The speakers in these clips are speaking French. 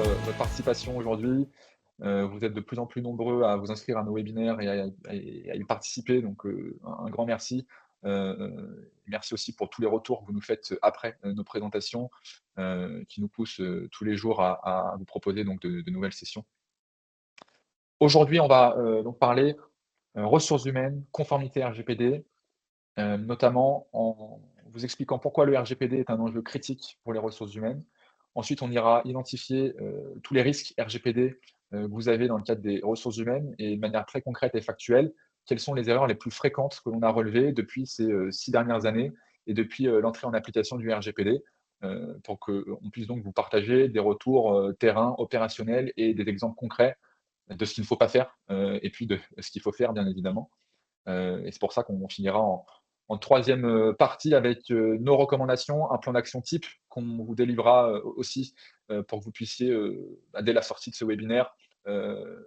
votre participation aujourd'hui. Vous êtes de plus en plus nombreux à vous inscrire à nos webinaires et à y participer, donc un grand merci. Merci aussi pour tous les retours que vous nous faites après nos présentations, qui nous poussent tous les jours à vous proposer donc de nouvelles sessions. Aujourd'hui, on va donc parler ressources humaines, conformité RGPD, notamment en vous expliquant pourquoi le RGPD est un enjeu critique pour les ressources humaines. Ensuite, on ira identifier tous les risques RGPD que vous avez dans le cadre des ressources humaines et de manière très concrète et factuelle, quelles sont les erreurs les plus fréquentes que l'on a relevées depuis ces 6 dernières années et depuis l'entrée en application du RGPD, pour qu'on puisse donc vous partager des retours terrain, opérationnels et des exemples concrets de ce qu'il ne faut pas faire et puis de ce qu'il faut faire, bien évidemment. Et c'est pour ça qu'on finira en troisième partie avec nos recommandations, un plan d'action type qu'on vous délivrera aussi pour que vous puissiez, dès la sortie de ce webinaire, heu,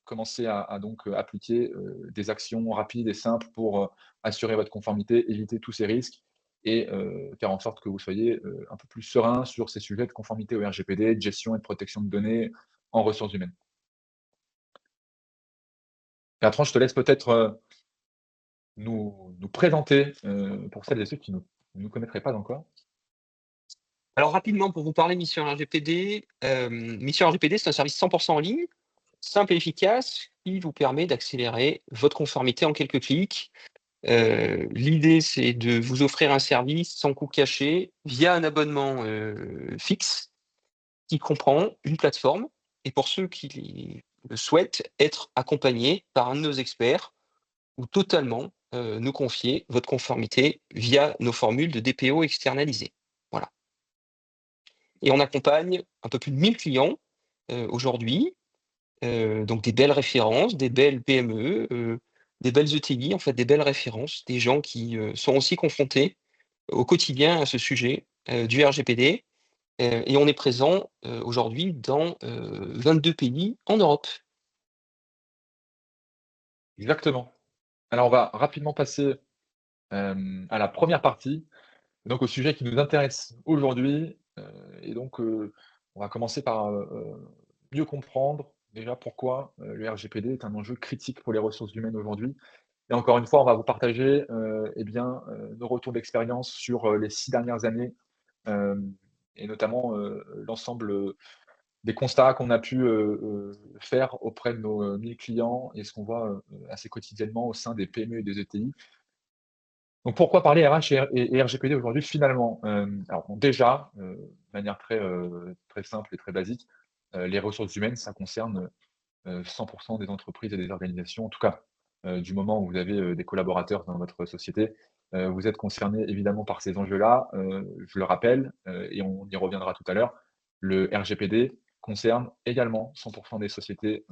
commencer à donc appliquer des actions rapides et simples pour assurer votre conformité, éviter tous ces risques et faire en sorte que vous soyez un peu plus serein sur ces sujets de conformité au RGPD, de gestion et de protection de données en ressources humaines. Bertrand, je te laisse peut-être nous présenter, pour celles et ceux qui ne nous connaîtraient pas encore. Alors rapidement, pour vous parler Mission RGPD, Mission RGPD, c'est un service 100 en ligne, simple et efficace, qui vous permet d'accélérer votre conformité en quelques clics. L'idée, c'est de vous offrir un service sans coût caché, via un abonnement, fixe, qui comprend une plateforme et pour ceux qui le souhaitent, être accompagnés par un de nos experts ou totalement, nous confier votre conformité via nos formules de DPO externalisées. Voilà. Et on accompagne un peu plus de 1000 clients, aujourd'hui, donc des belles références, des belles PME, des belles ETI, en fait, des belles références, des gens qui, sont aussi confrontés au quotidien à ce sujet, du RGPD, et on est présent, aujourd'hui dans, 22 pays en Europe. Exactement. Alors on va rapidement passer, à la première partie, donc au sujet qui nous intéresse aujourd'hui, et donc on va commencer par, mieux comprendre déjà pourquoi, le RGPD est un enjeu critique pour les ressources humaines aujourd'hui. Et encore une fois, on va vous partager, eh bien, nos retours d'expérience sur, les 6 dernières années, hem et notamment, l'ensemble, des constats qu'on a pu, faire auprès de nos 1000 clients et ce qu'on voit, assez quotidiennement au sein des PME et des ETI. Donc pourquoi parler RH et RGPD aujourd'hui finalement? Alors bon déjà, de manière très simple et très basique, les ressources humaines, ça concerne, 100 des entreprises et des organisations. En tout cas, du moment où vous avez, des collaborateurs dans votre société, vous êtes concernés évidemment par ces enjeux-là. Je le rappelle, et on y reviendra tout à l'heure, le RGPD concerne également 100 des sociétés,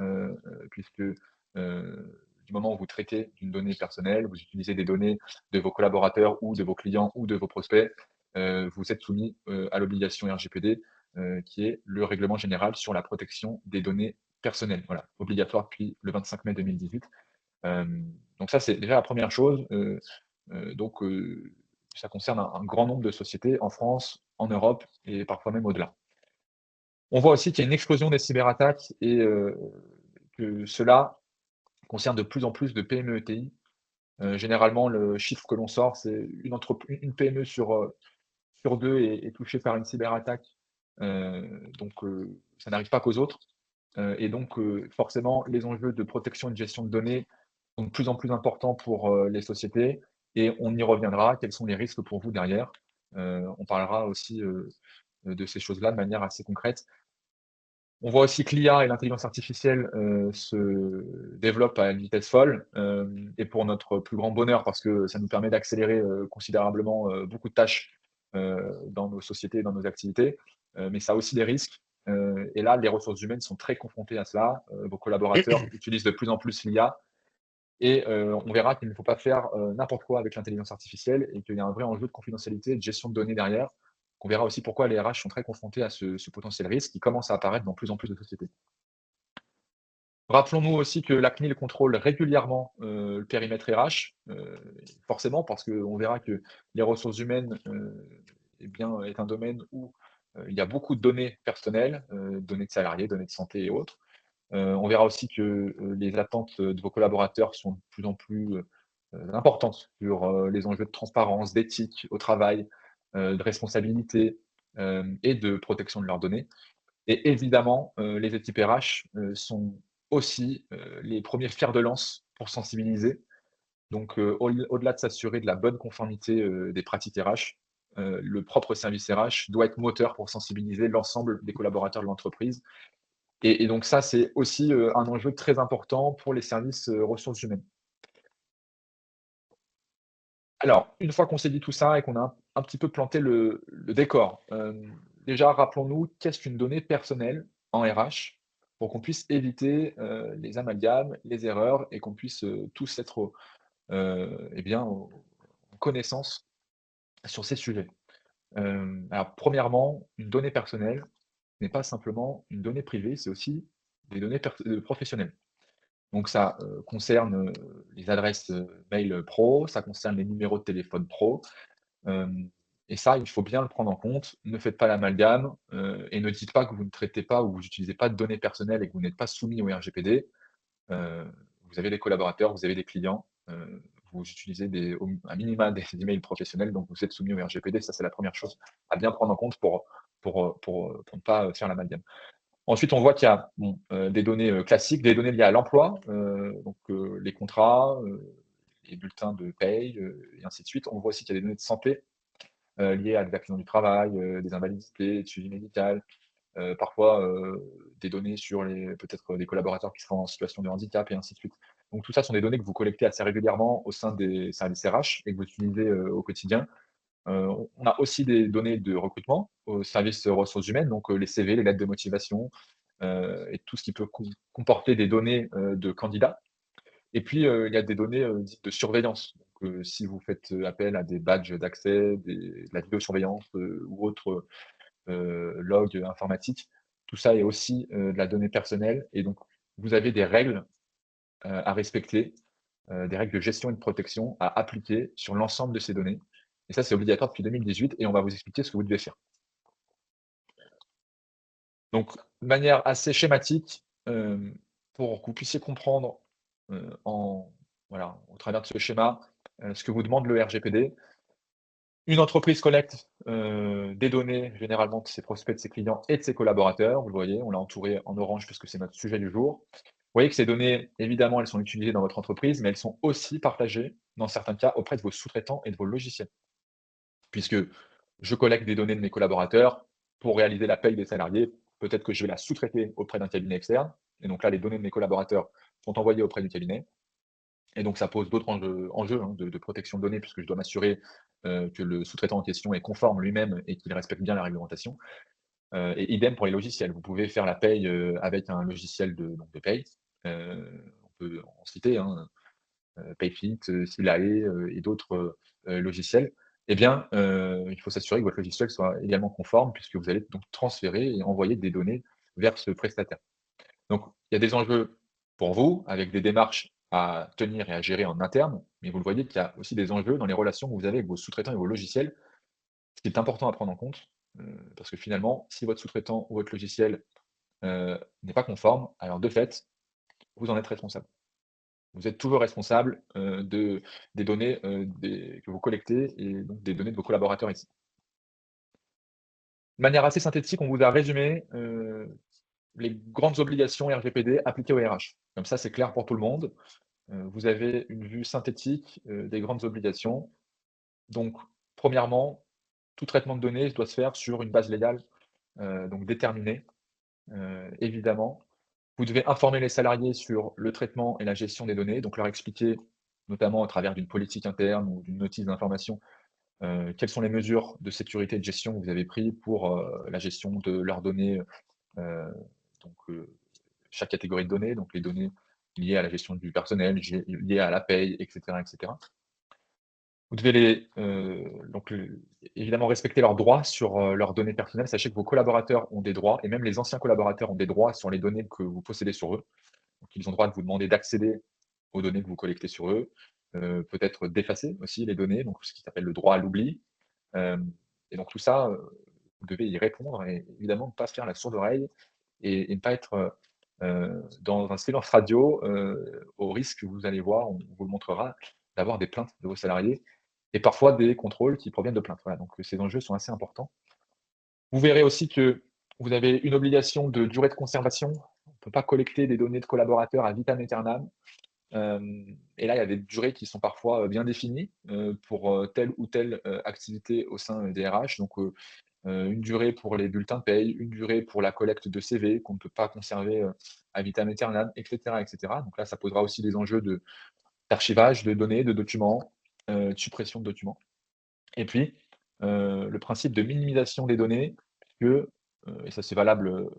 puisque, du moment où vous traitez d'une donnée personnelle, vous utilisez des données de vos collaborateurs ou de vos clients ou de vos prospects, vous êtes soumis, à l'obligation RGPD, qui est le règlement général sur la protection des données personnelles. Voilà, obligatoire depuis le 25 mai 2018. Donc ça, c'est déjà la première chose. Donc ça concerne un grand nombre de sociétés en France, en Europe et parfois même au-delà. On voit aussi qu'il y a une explosion des cyberattaques et que cela concerne de plus en plus de PME ETI. Généralement, le chiffre que l'on sort, c'est une PME sur 2 est touchée par une cyberattaque. Donc ça n'arrive pas qu'aux autres. Et donc forcément, les enjeux de protection et de gestion de données sont de plus en plus importants pour, les sociétés et on y reviendra. Quels sont les risques pour vous derrière? On parlera aussi, de ces choses-là de manière assez concrète. On voit aussi que l'IA et l'intelligence artificielle, se développent à une vitesse folle, et pour notre plus grand bonheur parce que ça nous permet d'accélérer, considérablement, beaucoup de tâches, dans nos sociétés et dans nos activités, mais ça a aussi des risques, et là, les ressources humaines sont très confrontées à cela. Vos collaborateurs utilisent de plus en plus l'IA et on verra qu'il ne faut pas faire, n'importe quoi avec l'intelligence artificielle et qu'il y a un vrai enjeu de confidentialité et de gestion de données derrière. On verra aussi pourquoi les RH sont très confrontés à ce potentiel risque qui commence à apparaître dans plus en plus de sociétés. Rappelons-nous aussi que la CNIL contrôle régulièrement, le périmètre RH, forcément parce qu'on verra que les ressources humaines, eh bien, est un domaine où, il y a beaucoup de données personnelles, données de salariés, données de santé et autres. On verra aussi que, les attentes, de vos collaborateurs sont de plus en plus, importantes sur, les enjeux de transparence, d'éthique au travail, de responsabilité, et de protection de leurs données. Et évidemment, les équipes RH, sont aussi, les premiers fers de lance pour sensibiliser. Donc, au-delà de s'assurer de la bonne conformité, des pratiques RH, le propre service RH doit être moteur pour sensibiliser l'ensemble des collaborateurs de l'entreprise. Et donc ça, c'est aussi, un enjeu très important pour les services, ressources humaines. Alors, une fois qu'on s'est dit tout ça et qu'on a un petit peu planté le décor, déjà rappelons-nous qu'est-ce qu'une donnée personnelle en RH? Pour qu'on puisse éviter, les amalgames, les erreurs et qu'on puisse, tous être, et bien, en connaissance sur ces sujets. Alors premièrement, une donnée personnelle n'est pas simplement une donnée privée, c'est aussi des données professionnelles. Donc ça, concerne, les adresses, mail, pro, ça concerne les numéros de téléphone pro, hem et ça, il faut bien le prendre en compte. Ne faites pas l'amalgame, et ne dites pas que vous ne traitez pas ou vous n'utilisez pas de données personnelles et que vous n'êtes pas soumis au RGPD. Heu, Vous avez des collaborateurs, vous avez des clients, vous utilisez à minima des emails professionnels, donc vous êtes soumis au RGPD. Ça, c'est la première chose à bien prendre en compte pour ne pas, faire l'amalgame. Ensuite, on voit qu'il y a, bon, des données, classiques, des données liées à l'emploi, donc les contrats, les bulletins de paye, et ainsi de suite. On voit aussi qu'il y a des données de santé, liées à des accidents du travail, des invalidités, de suivi médical, parfois, des données sur les peut-être des collaborateurs qui seraient en situation de handicap et ainsi de suite. Donc tout ça sont des données que vous collectez assez régulièrement au sein des services RH et que vous utilisez, au quotidien. On a aussi des données de recrutement au service ressources humaines, donc les CV, les lettres de motivation, et tout ce qui peut comporter des données, de candidats. Et puis, il y a des données, dites de surveillance. Donc, si vous faites, appel à des badges d'accès, de la vidéosurveillance, ou autre, log informatique, tout ça est aussi, de la donnée personnelle et donc vous avez des règles, à respecter, des règles de gestion et de protection à appliquer sur l'ensemble de ces données. Et ça, c'est obligatoire depuis 2018 et on va vous expliquer ce que vous devez faire. Donc, de manière assez schématique, pour que vous puissiez comprendre, en voilà, au travers de ce schéma, ce que vous demande le RGPD. Une entreprise collecte, des données généralement de ses prospects, de ses clients et de ses collaborateurs. Vous le voyez, on l'a entouré en orange puisque c'est notre sujet du jour. Vous voyez que ces données, évidemment, elles sont utilisées dans votre entreprise, mais elles sont aussi partagées, dans certains cas, auprès de vos sous-traitants et de vos logiciels. Puisque je collecte des données de mes collaborateurs pour réaliser la paye des salariés. Peut-être que je vais la sous-traiter auprès d'un cabinet externe. Et donc là, les données de mes collaborateurs sont envoyées auprès du cabinet. Et donc ça pose d'autres enjeux, hein, de protection de données, puisque je dois m'assurer, que le sous-traitant en question est conforme lui-même et qu'il respecte bien la réglementation. Et idem pour les logiciels. Vous pouvez faire la paye, avec un logiciel de paye. On peut en citer, hein, Payfit, Silae, et d'autres, logiciels. Eh bien, il faut s'assurer que votre logiciel soit également conforme puisque vous allez donc transférer et envoyer des données vers ce prestataire. Donc il y a des enjeux pour vous, avec des démarches à tenir et à gérer en interne, mais vous le voyez qu'il y a aussi des enjeux dans les relations que vous avez avec vos sous-traitants et vos logiciels, ce qui est important à prendre en compte, parce que finalement, si votre sous-traitant ou votre logiciel, n'est pas conforme, alors de fait, vous en êtes responsable. Vous êtes toujours responsable, des données, que vous collectez et donc des données de vos collaborateurs ici. De manière assez synthétique, on vous a résumé, les grandes obligations RGPD appliquées aux RH. Comme ça, c'est clair pour tout le monde. Vous avez une vue synthétique, des grandes obligations. Donc, premièrement, tout traitement de données doit se faire sur une base légale, donc déterminée, évidemment. Vous devez informer les salariés sur le traitement et la gestion des données, donc leur expliquer, notamment à travers d'une politique interne ou d'une notice d'information, quelles sont les mesures de sécurité et de gestion que vous avez prises pour, la gestion de leurs données, heu, donc chaque catégorie de données, donc les données liées à la gestion du personnel, liées à la paye, et cetera, et cetera. Vous devez donc évidemment respecter leurs droits sur, leurs données personnelles. Sachez que vos collaborateurs ont des droits et même les anciens collaborateurs ont des droits sur les données que vous possédez sur eux. Donc ils ont le droit de vous demander d'accéder aux données que vous collectez sur eux, peut-être d'effacer aussi les données, donc ce qui s'appelle le droit à l'oubli. Hem Et donc tout ça, vous devez y répondre et évidemment ne pas se faire la sourde oreille et ne pas être, dans un silence radio, au risque, vous allez voir, on vous le montrera, d'avoir des plaintes de vos salariés et parfois des contrôles qui proviennent de plaintes. Voilà, donc ces enjeux sont assez importants. Vous verrez aussi que vous avez une obligation de durée de conservation. On ne peut pas collecter des données de collaborateurs à vitam aeternam. Et là, il y a des durées qui sont parfois, bien définies, pour, telle ou telle, activité au sein, des RH. Donc, une durée pour les bulletins de paye, une durée pour la collecte de CV qu'on ne peut pas conserver, à vitam aeternam et cetera et cetera. Donc là, ça posera aussi des enjeux d'archivage de données, de documents, de suppression de documents. Et puis, le principe de minimisation des données, que, et ça c'est valable,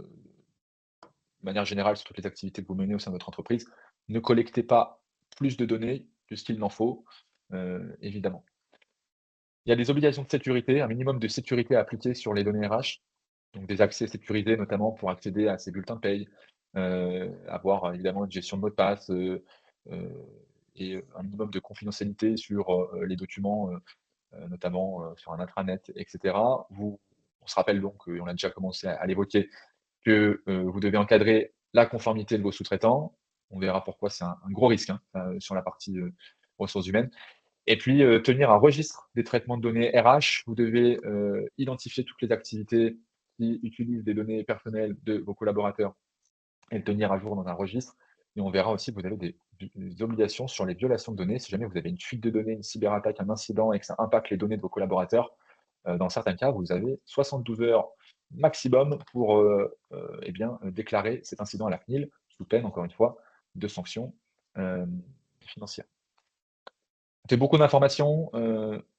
de manière générale sur toutes les activités que vous menez au sein de votre entreprise, ne collectez pas plus de données que ce qu'il n'en faut, évidemment. Il y a des obligations de sécurité, un minimum de sécurité à appliquer sur les données RH, donc des accès sécurisés notamment pour accéder à ces bulletins de paye, avoir évidemment une gestion de mot de passe, heu et un minimum de confidentialité sur, les documents, notamment, sur un intranet et cetera. On se rappelle donc, et on a déjà commencé à l'évoquer, que, vous devez encadrer la conformité de vos sous-traitants. On verra pourquoi c'est un gros risque, hein, sur la partie, ressources humaines. Et puis, tenir un registre des traitements de données RH. Vous devez, identifier toutes les activités qui utilisent des données personnelles de vos collaborateurs et le tenir à jour dans un registre. Et on verra aussi que vous avez des obligations sur les violations de données. Si jamais vous avez une fuite de données, une cyberattaque, un incident et que ça impacte les données de vos collaborateurs, dans certains cas, vous avez 72 heures maximum pour, eh bien, déclarer cet incident à la CNIL, sous peine, encore une fois, de sanctions, financières. C'est beaucoup d'informations,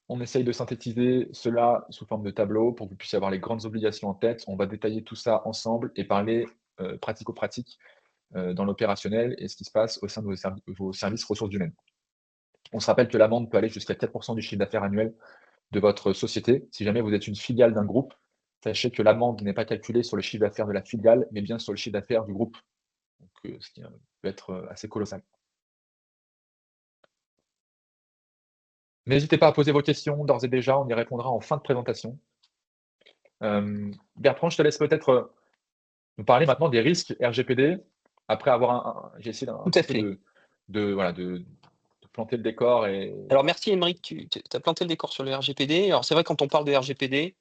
on essaye de synthétiser cela sous forme de tableau pour que vous puissiez avoir les grandes obligations en tête. On va détailler tout ça ensemble et parler, pratico-pratique, dans l'opérationnel et ce qui se passe au sein de vos services ressources humaines. On se rappelle que l'amende peut aller jusqu'à 4 du chiffre d'affaires annuel de votre société. Si jamais vous êtes une filiale d'un groupe, sachez que l'amende n'est pas calculée sur le chiffre d'affaires de la filiale, mais bien sur le chiffre d'affaires du groupe. Donc, ce qui, peut être, assez colossal. N'hésitez pas à poser vos questions d'ores et déjà, on y répondra en fin de présentation. Bertrand, je te laisse peut-être, nous parler maintenant des risques RGPD. Après avoir j'ai essayé un Tout à petit peu fait. voilà, de planter le décor et Alors merci Aymeric, tu as planté le décor sur le RGPD. Alors c'est vrai quand on parle de RGPD,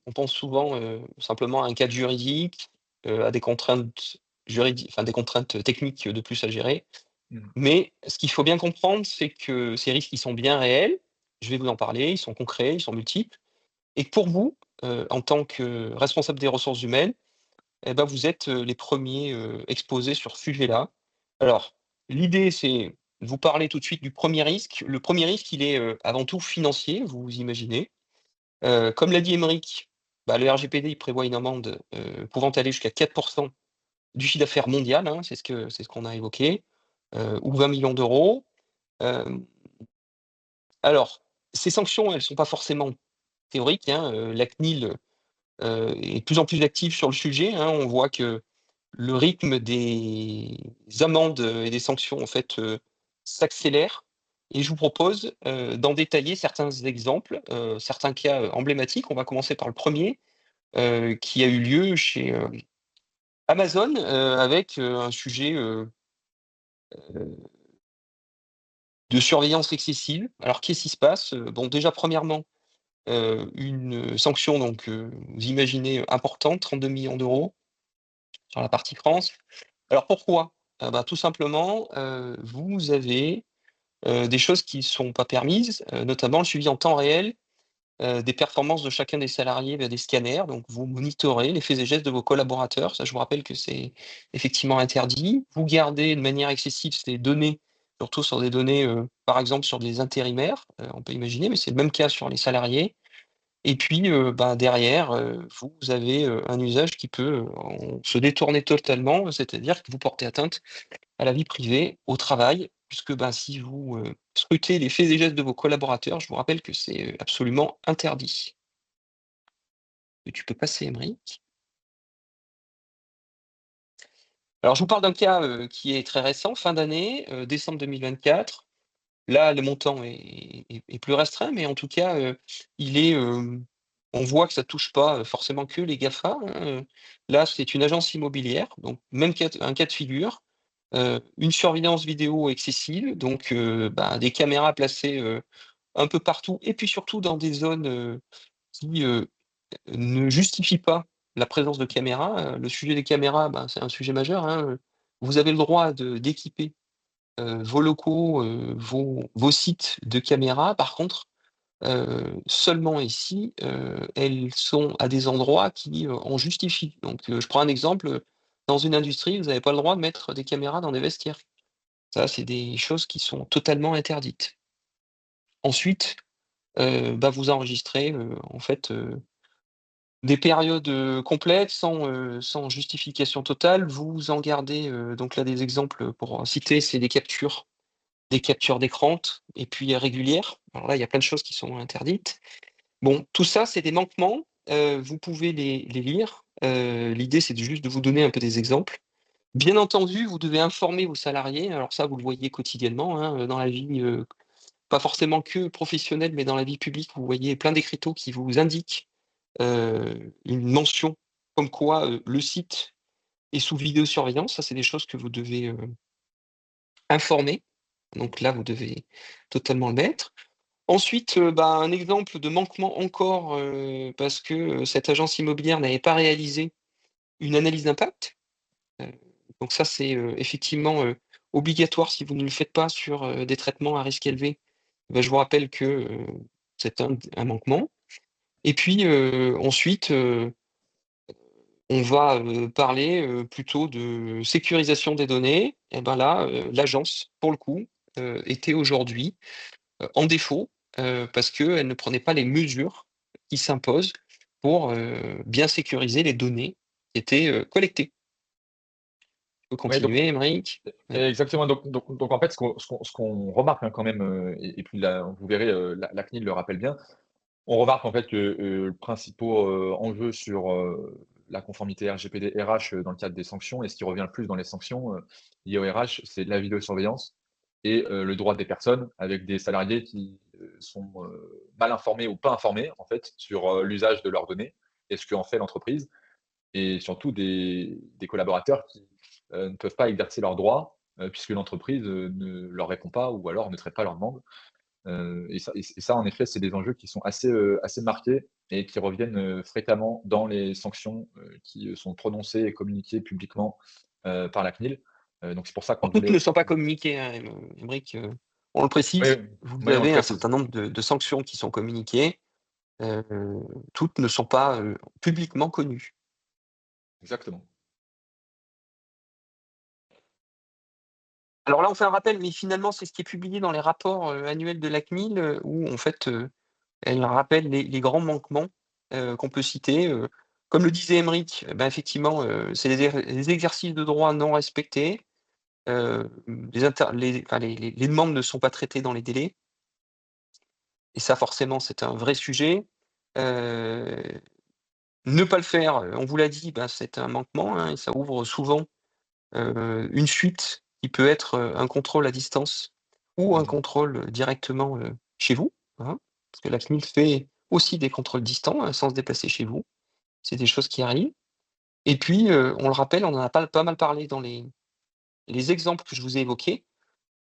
on pense souvent, simplement à un cadre juridique, à des contraintes des contraintes techniques de plus à gérer. mmh, Mais ce qu'il faut bien comprendre, c'est que ces risques, ils sont bien réels. Je vais vous en parler, ils sont concrets, ils sont multiples et que pour vous, en tant que responsable des ressources humaines, et ben vous êtes, les premiers exposés sur ce sujet-là. Alors, l'idée, c'est de vous parler tout de suite du premier risque. Le premier risque, il est, avant tout financier, vous vous imaginez. Comme l'a dit Aymeric, bah, le RGPD, il prévoit une amende, pouvant aller jusqu'à 4 du chiffre d'affaires mondial, hein, c'est ce qu'on a évoqué, ou 20 millions d'euros. Hem, alors, ces sanctions, elles ne sont pas forcément théoriques, hein, la CNIL, est de plus en plus active sur le sujet, hein. On voit que le rythme des amendes, et des sanctions, en fait, s'accélère et je vous propose, d'en détailler certains exemples, certains cas, emblématiques. On va commencer par le premier, qui a eu lieu chez, Amazon, avec, un sujet, de surveillance excessive. Alors qu'est-ce qui se passe? Bon déjà premièrement, une, sanction donc, vous imaginez, importante, 32 millions d'euros sur la partie France. Alors pourquoi? Bah, tout simplement, vous avez, des choses qui ne sont pas permises, notamment le suivi en temps réel, des performances de chacun des salariés via des scanners. Donc vous monitorez les faits et gestes de vos collaborateurs. Ça, je vous rappelle que c'est effectivement interdit. Vous gardez de manière excessive ces données, surtout sur des données, par exemple sur des intérimaires, on peut imaginer, mais c'est le même cas sur les salariés. Et puis, bah, derrière, vous avez, un usage qui peut, se détourner totalement, c'est-à-dire que vous portez atteinte à la vie privée, au travail, puisque, ben, si vous, scrutez les faits et gestes de vos collaborateurs, je vous rappelle que c'est, absolument interdit. Et tu peux passer, Aymeric. Alors je vous parle d'un cas, qui est très récent, fin d'année, décembre 2024. Là, le montant est plus restreint, mais en tout cas, il est, On voit que ça touche pas forcément que les GAFA, hein. Là, c'est une agence immobilière, donc même un cas de figure, une surveillance vidéo excessive, donc des caméras placées un peu partout, et puis surtout dans des zones qui ne justifient pas la présence de caméras. Le sujet des caméras, c'est un sujet majeur, hein. Vous avez le droit d'équiper vos locaux, vos sites de caméras. Par contre, seulement ici, elles sont à des endroits qui en justifient. Donc, je prends un exemple, dans une industrie, vous n'avez pas le droit de mettre des caméras dans des vestiaires. Ça, c'est des choses qui sont totalement interdites. Ensuite, vous enregistrez, en fait, des périodes complètes sans justification totale. Vous en gardez, donc là, des exemples pour citer, c'est des captures d'écran et puis régulières. Alors là, il y a plein de choses qui sont interdites. Bon, tout ça, c'est des manquements, vous pouvez les lire. L'idée, c'est juste de vous donner un peu des exemples. Bien entendu, vous devez informer vos salariés. Alors ça, vous le voyez quotidiennement, hein, dans la vie, pas forcément que professionnelle, mais dans la vie publique, vous voyez plein d'écriteaux qui vous indiquent, une mention comme quoi, le site est sous vidéosurveillance. Ça, c'est des choses que vous devez, informer. Donc là, vous devez totalement le mettre. Ensuite, un exemple de manquement encore, parce que, cette agence immobilière n'avait pas réalisé une analyse d'impact. Heu, donc ça, c'est, effectivement, obligatoire si vous ne le faites pas sur, des traitements à risque élevé. Je vous rappelle que, c'est un manquement. Et puis, ensuite, on va, parler, plutôt de sécurisation des données. Et là, l'agence, pour le coup, était aujourd'hui en défaut, parce qu'elle ne prenait pas les mesures qui s'imposent pour, bien sécuriser les données qui étaient, collectées. Tu peux Ouais, donc continuer, Aymeric? Ouais. exactement, donc en fait, ce qu'on remarque, hein, quand même, et puis là, vous verrez, la CNIL le rappelle bien. On remarque en fait que, le principaux, enjeux sur, la conformité RGPD RH, dans le cadre des sanctions, et ce qui revient le plus dans les sanctions, liées au RH, c'est la vidéosurveillance et le droit des personnes avec des salariés qui, sont, mal informés ou pas informés en fait sur, l'usage de leurs données et ce qu'en fait l'entreprise, et surtout des collaborateurs qui, ne peuvent pas exercer leurs droits, puisque l'entreprise, ne leur répond pas ou alors ne traite pas leurs demandes. Et ça, en effet, c'est des enjeux qui sont assez marqués et qui reviennent, fréquemment dans les sanctions, qui, sont prononcées et communiquées publiquement, par la CNIL. Donc c'est pour ça qu'on Alors toutes voulait ne sont aussi. pas communiquées, hein, Aymeric, on le Oui, précise, oui. vous Oui, on le avez un précise. certain nombre de sanctions qui sont communiquées, heu, toutes ne sont pas, publiquement connues. Exactement. Alors là, on fait un rappel, mais finalement, c'est ce qui est publié dans les rapports, annuels de la CNIL, où en fait, elle rappelle les grands manquements, qu'on peut citer, comme le disait Aymeric, effectivement, c'est les exercices de droit non respectés, les demandes ne sont pas traitées dans les délais, et ça forcément c'est un vrai sujet. Heu, Ne pas le faire, on vous l'a dit, c'est un manquement, hein, et ça ouvre souvent, une suite qui peut être, un contrôle à distance ou un Mmh. contrôle, directement, chez vous, hein. Parce que la CNIL fait aussi des contrôles distants, sans se déplacer chez vous. C'est des choses qui arrivent. Et puis, on le rappelle, on en a pas mal parlé dans les exemples que je vous ai évoqués.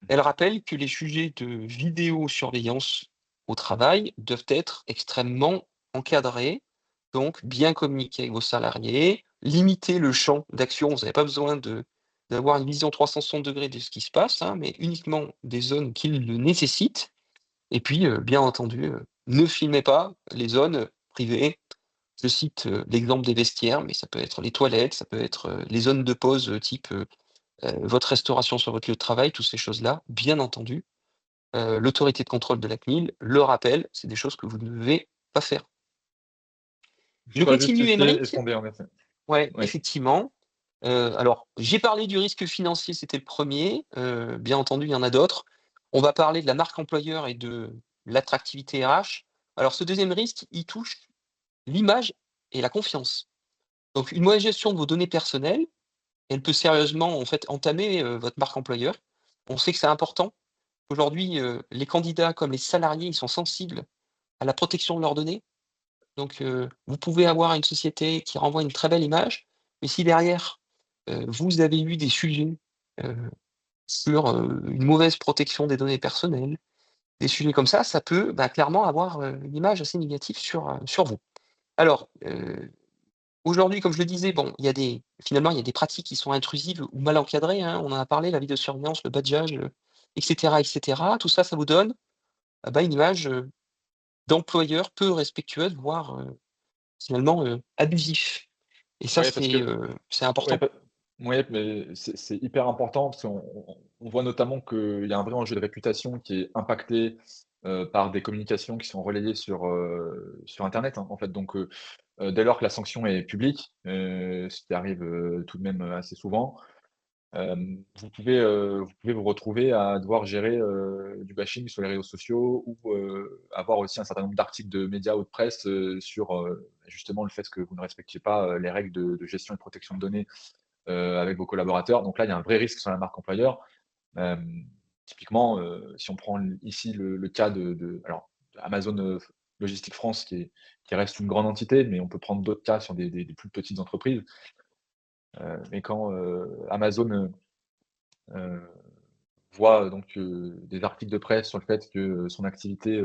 Elle rappelle que les sujets de vidéosurveillance au travail doivent être extrêmement encadrés, donc bien communiquer avec vos salariés, limiter le champ d'action. Vous n'avez pas besoin d'avoir une vision 360° de ce qui se passe, hein, mais uniquement des zones qui le nécessitent. Et puis, bien entendu, ne filmez pas les zones privées. Je cite, l'exemple des vestiaires, mais ça peut être les toilettes, ça peut être, les zones de pause, type, votre restauration sur votre lieu de travail, toutes ces choses-là, bien entendu. L'autorité de contrôle de la CNIL le rappelle, c'est des choses que vous ne devez pas faire. Je Soit continue, justifié et Aymeric? fondé, en effet. Ouais, Oui. effectivement. Alors, j'ai parlé du risque financier, c'était le premier. Bien entendu, il y en a d'autres. On va parler de la marque employeur et de l'attractivité RH. Alors, ce deuxième risque, il touche l'image et la confiance. Donc, une mauvaise gestion de vos données personnelles, elle peut sérieusement, en fait, entamer, votre marque employeur. On sait que c'est important. Aujourd'hui, les candidats comme les salariés, ils sont sensibles à la protection de leurs données. Donc, vous pouvez avoir une société qui renvoie une très belle image, mais si derrière, vous avez eu des sujets, heu, sur, une mauvaise protection des données personnelles, des sujets comme ça peut, bah, clairement avoir, une image assez négative sur vous. Alors, aujourd'hui, comme je le disais, bon, finalement, il y a des pratiques qui sont intrusives ou mal encadrées, hein. On en a parlé, la vidéosurveillance, le badgeage, et cetera et cetera. Tout ça, ça vous donne, bah, une image, d'employeur peu respectueuse, voire, finalement, abusif. Et ça, Ouais, parce que c'est ouais, important. ouais, mais c'est hyper important parce qu'on voit notamment qu'il y a un vrai enjeu de réputation qui est impacté, par des communications qui sont relayées sur internet, hein, en fait. Donc, dès lors que la sanction est publique, ce qui arrive, tout de même, assez souvent, vous pouvez vous retrouver à devoir gérer, du bashing sur les réseaux sociaux ou, avoir aussi un certain nombre d'articles de médias ou de presse, sur, justement le fait que vous ne respectiez pas, les règles de gestion et de protection de données, avec vos collaborateurs. Donc là, il y a un vrai risque sur la marque employeur. Typiquement, si on prend ici le cas de alors Amazon, Logistique France qui reste une grande entité, mais on peut prendre d'autres cas sur des plus petites entreprises. Mais quand, Amazon, heu, voit donc, des articles de presse sur le fait que, son activité,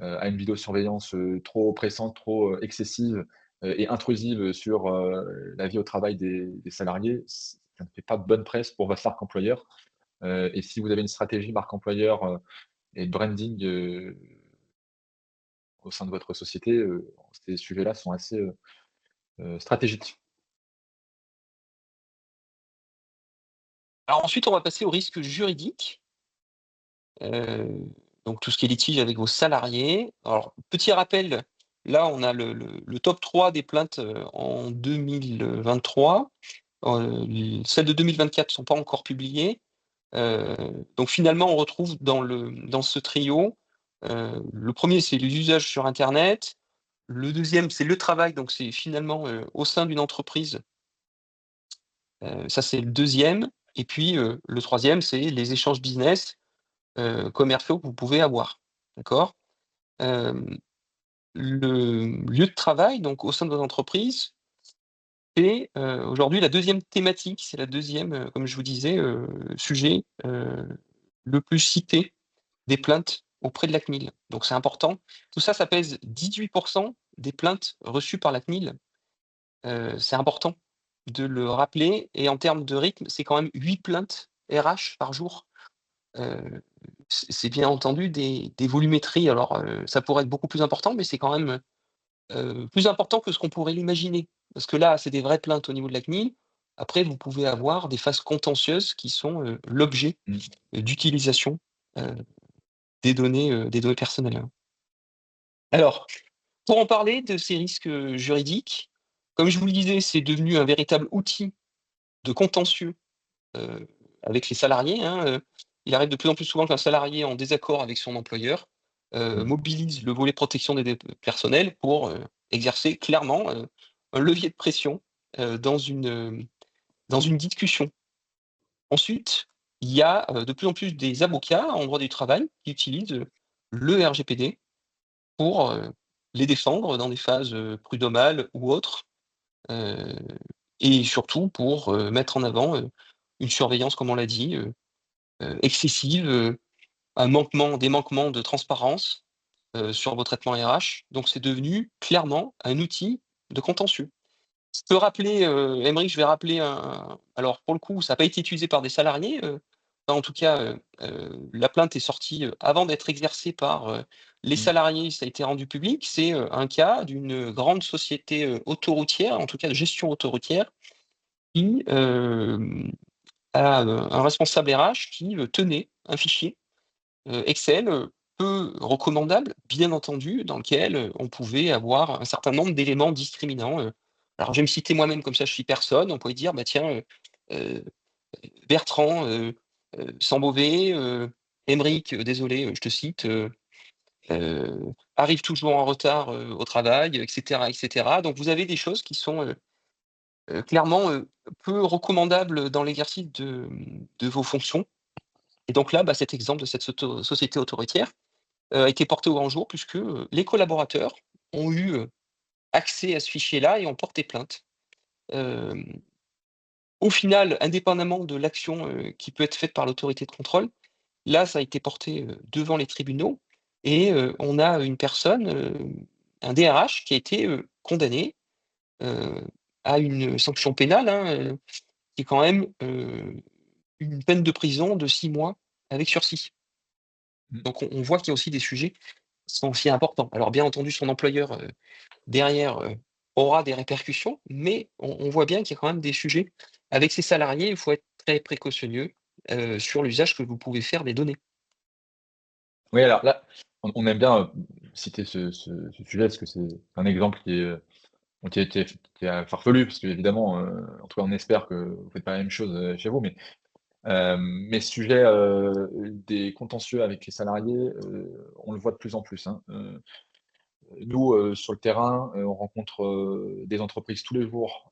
a une vidéosurveillance, trop oppressante, trop, excessive, et intrusive sur, la vie au travail des salariés, ça ne fait pas bonne presse pour votre marque employeur. Et si vous avez une stratégie marque employeur, et de branding, au sein de votre société, ces sujets-là sont assez, stratégiques. Alors ensuite, on va passer au risque juridique, heu, donc tout ce qui est litige avec vos salariés. Alors, petit rappel, là, on a le top 3 des plaintes, en 2023. Celles de 2024 ne sont pas encore publiées. Donc finalement, on retrouve dans ce trio, le premier c'est les usages sur internet. Le deuxième c'est le travail, donc c'est finalement, au sein d'une entreprise, ça c'est le deuxième. Et puis, le troisième c'est les échanges business, commerciaux que vous pouvez avoir. D'accord? Hem, le lieu de travail, donc au sein de votre entreprise, c'est, aujourd'hui la deuxième thématique, c'est la deuxième, comme je vous disais, sujet, le plus cité des plaintes auprès de la CNIL. Donc c'est important. Tout ça, ça pèse 18 des plaintes reçues par la CNIL. C'est important de le rappeler, et en termes de rythme, c'est quand même 8 plaintes RH par jour. Heu, c'est bien entendu des volumétries. Alors, ça pourrait être beaucoup plus important, mais c'est quand même, plus important que ce qu'on pourrait l'imaginer. Parce que là, c'est des vraies plaintes au niveau de la CNIL. Après, vous pouvez avoir des phases contentieuses qui sont, l'objet, Mmh. d'utilisation, heu, des données personnelles, hein. Alors, pour en parler de ces risques, juridiques, comme je vous le disais, c'est devenu un véritable outil de contentieux, heu, avec les salariés, hein. Il arrive de plus en plus souvent qu'un salarié en désaccord avec son employeur, Mmh. mobilise le volet protection des données personnelles pour, exercer clairement, un levier de pression, dans une discussion. Ensuite, il y a, de plus en plus des avocats en droit du travail qui utilisent, le RGPD pour, les défendre dans des phases, prud'homales ou autres, heu et surtout pour, mettre en avant, une surveillance, comme on l'a dit, excessive, des manquements de transparence, sur vos traitements RH. Donc c'est devenu clairement un outil de contentieux. Je peux rappeler, Aymeric, je vais rappeler alors pour le coup, ça n'a pas été utilisé par des salariés, enfin, en tout cas, la plainte est sortie, avant d'être exercée par, les Mmh. salariés, ça a été rendu public. C'est, un cas d'une grande société, autoroutière, en tout cas de gestion autoroutière, qui, a, un responsable RH qui, tenait un fichier, Excel, peu recommandable, bien entendu, dans lequel, on pouvait avoir un certain nombre d'éléments discriminants. Alors je vais me citer moi-même, comme ça je suis personne. On pourrait dire: «Bah tiens, heu, Bertrand, Sambové, Aymeric, désolé, je te cite, arrive toujours en retard, au travail», et cetera et cetera. Donc vous avez des choses qui sont, clairement, peu recommandables dans l'exercice de vos fonctions. Et donc là, bah, cet exemple de cette société autoritaire, a été porté au grand jour puisque, les collaborateurs ont eu, accès à ce fichier-là et ont porté plainte. Au final, indépendamment de l'action, qui peut être faite par l'autorité de contrôle, là, ça a été porté, devant les tribunaux et on a une personne, un DRH qui a été, condamné, heu, à une sanction pénale, hein, qui est quand même, une peine de prison de 6 mois avec sursis. Mmh. Donc on voit qu'il y a aussi des sujets qui sont aussi importants. Alors bien entendu, son employeur, derrière, aura des répercussions, mais on voit bien qu'il y a quand même des sujets. Avec ses salariés, il faut être très précautionneux, sur l'usage que vous pouvez faire des données. Oui, alors là, on aime bien, citer ce sujet parce que c'est un exemple qui est, bon, qui est farfelu parce qu'évidemment, en tout cas, on espère que vous faites pas la même chose, chez vous, mais ce sujet, des contentieux avec les salariés, on le voit de plus en plus, hein. Nous, sur le terrain, on rencontre, des entreprises tous les jours,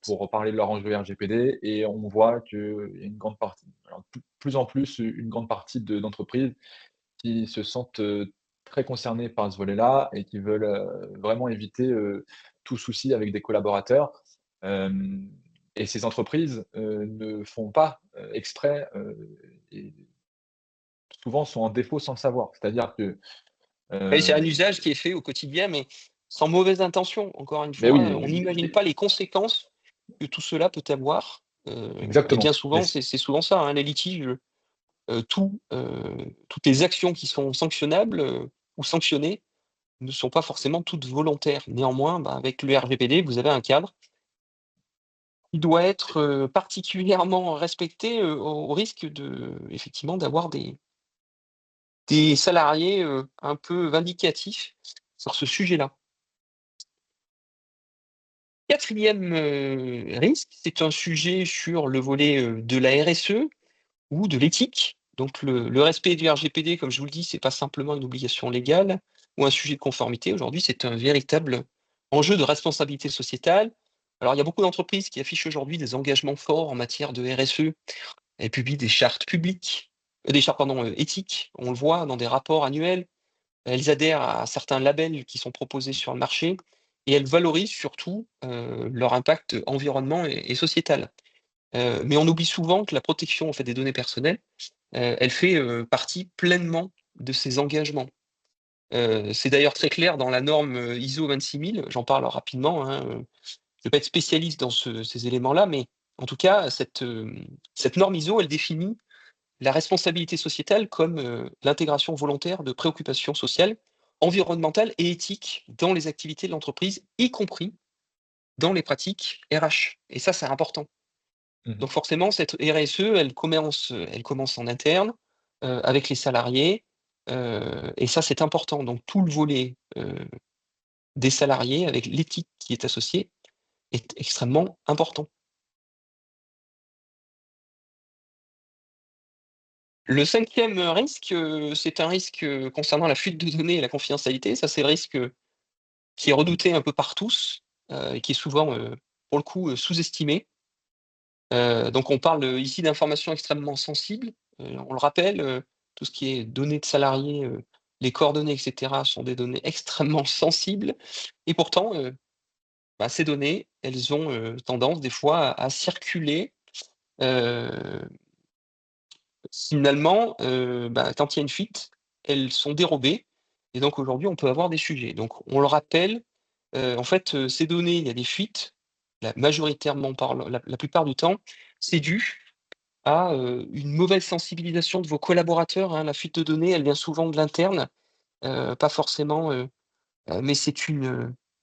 pour parler de leur enjeu RGPD et on voit qu'il y a une grande partie, alors plus en plus, une grande partie d'entreprises qui se sentent, très concernés par ce volet-là et qui veulent, vraiment éviter, tout souci avec des collaborateurs. Hem et ces entreprises, ne font pas, exprès, et souvent sont en défaut sans le savoir. C'est-à-dire que, Et c'est un heu usage qui est fait au quotidien, mais sans mauvaise intention. Encore une mais fois, oui, on n'imagine pas les conséquences que tout cela peut avoir, et bien exactement. souvent, c'est souvent ça, hein, les litiges, toutes les actions qui sont sanctionnables, ou sanctionnées ne sont pas forcément toutes volontaires. Néanmoins, bah, avec le RGPD, vous avez un cadre qui doit être, particulièrement respecté, au risque effectivement d'avoir des salariés, un peu vindicatifs sur ce sujet-là. 4e, risque, c'est un sujet sur le volet, de la RSE ou de l'éthique. Donc le respect du RGPD, comme je vous le dis, c'est pas simplement une obligation légale ou un sujet de conformité. Aujourd'hui, c'est un véritable enjeu de responsabilité sociétale. Alors, il y a beaucoup d'entreprises qui affichent aujourd'hui des engagements forts en matière de RSE. Elles publient des chartes publiques, des chartes, pardon, éthiques. On le voit dans des rapports annuels. Elles adhèrent à certains labels qui sont proposés sur le marché et elles valorisent surtout, leur impact environnement et sociétal. Mais on oublie souvent que la protection, en fait, des données personnelles, elle fait, partie pleinement de ces engagements. C'est d'ailleurs très clair dans la norme, ISO 26000, j'en parle rapidement, hein, je ne vais pas être spécialiste dans ces éléments-là, mais en tout cas, cette norme ISO, elle définit la responsabilité sociétale comme, l'intégration volontaire de préoccupations sociales, environnementales et éthiques dans les activités de l'entreprise, y compris dans les pratiques RH et ça, c'est important. Mmh. Donc forcément, cette RSE, elle commence en interne, avec les salariés, et ça, c'est important. Donc tout le volet, des salariés avec l'éthique qui est associée est extrêmement important. Le 5e risque, c'est un risque, concernant la fuite de données et la confidentialité. Ça, c'est le risque, qui est redouté un peu par tous, et qui est souvent, pour le coup, sous-estimé. Donc on parle, ici d'informations extrêmement sensibles. On le rappelle, tout ce qui est données de salariés, les coordonnées et cetera sont des données extrêmement sensibles et pourtant, bah, ces données, elles ont, tendance des fois à circuler, heu, finalement, bah, quand il y a une fuite, elles sont dérobées et donc aujourd'hui on peut avoir des sujets. Donc on le rappelle, en fait, ces données, il y a des fuites, majoritairement la plupart du temps, c'est dû à, une mauvaise sensibilisation de vos collaborateurs, hein. La fuite de données, elle vient souvent de l'interne, pas forcément, mais c'est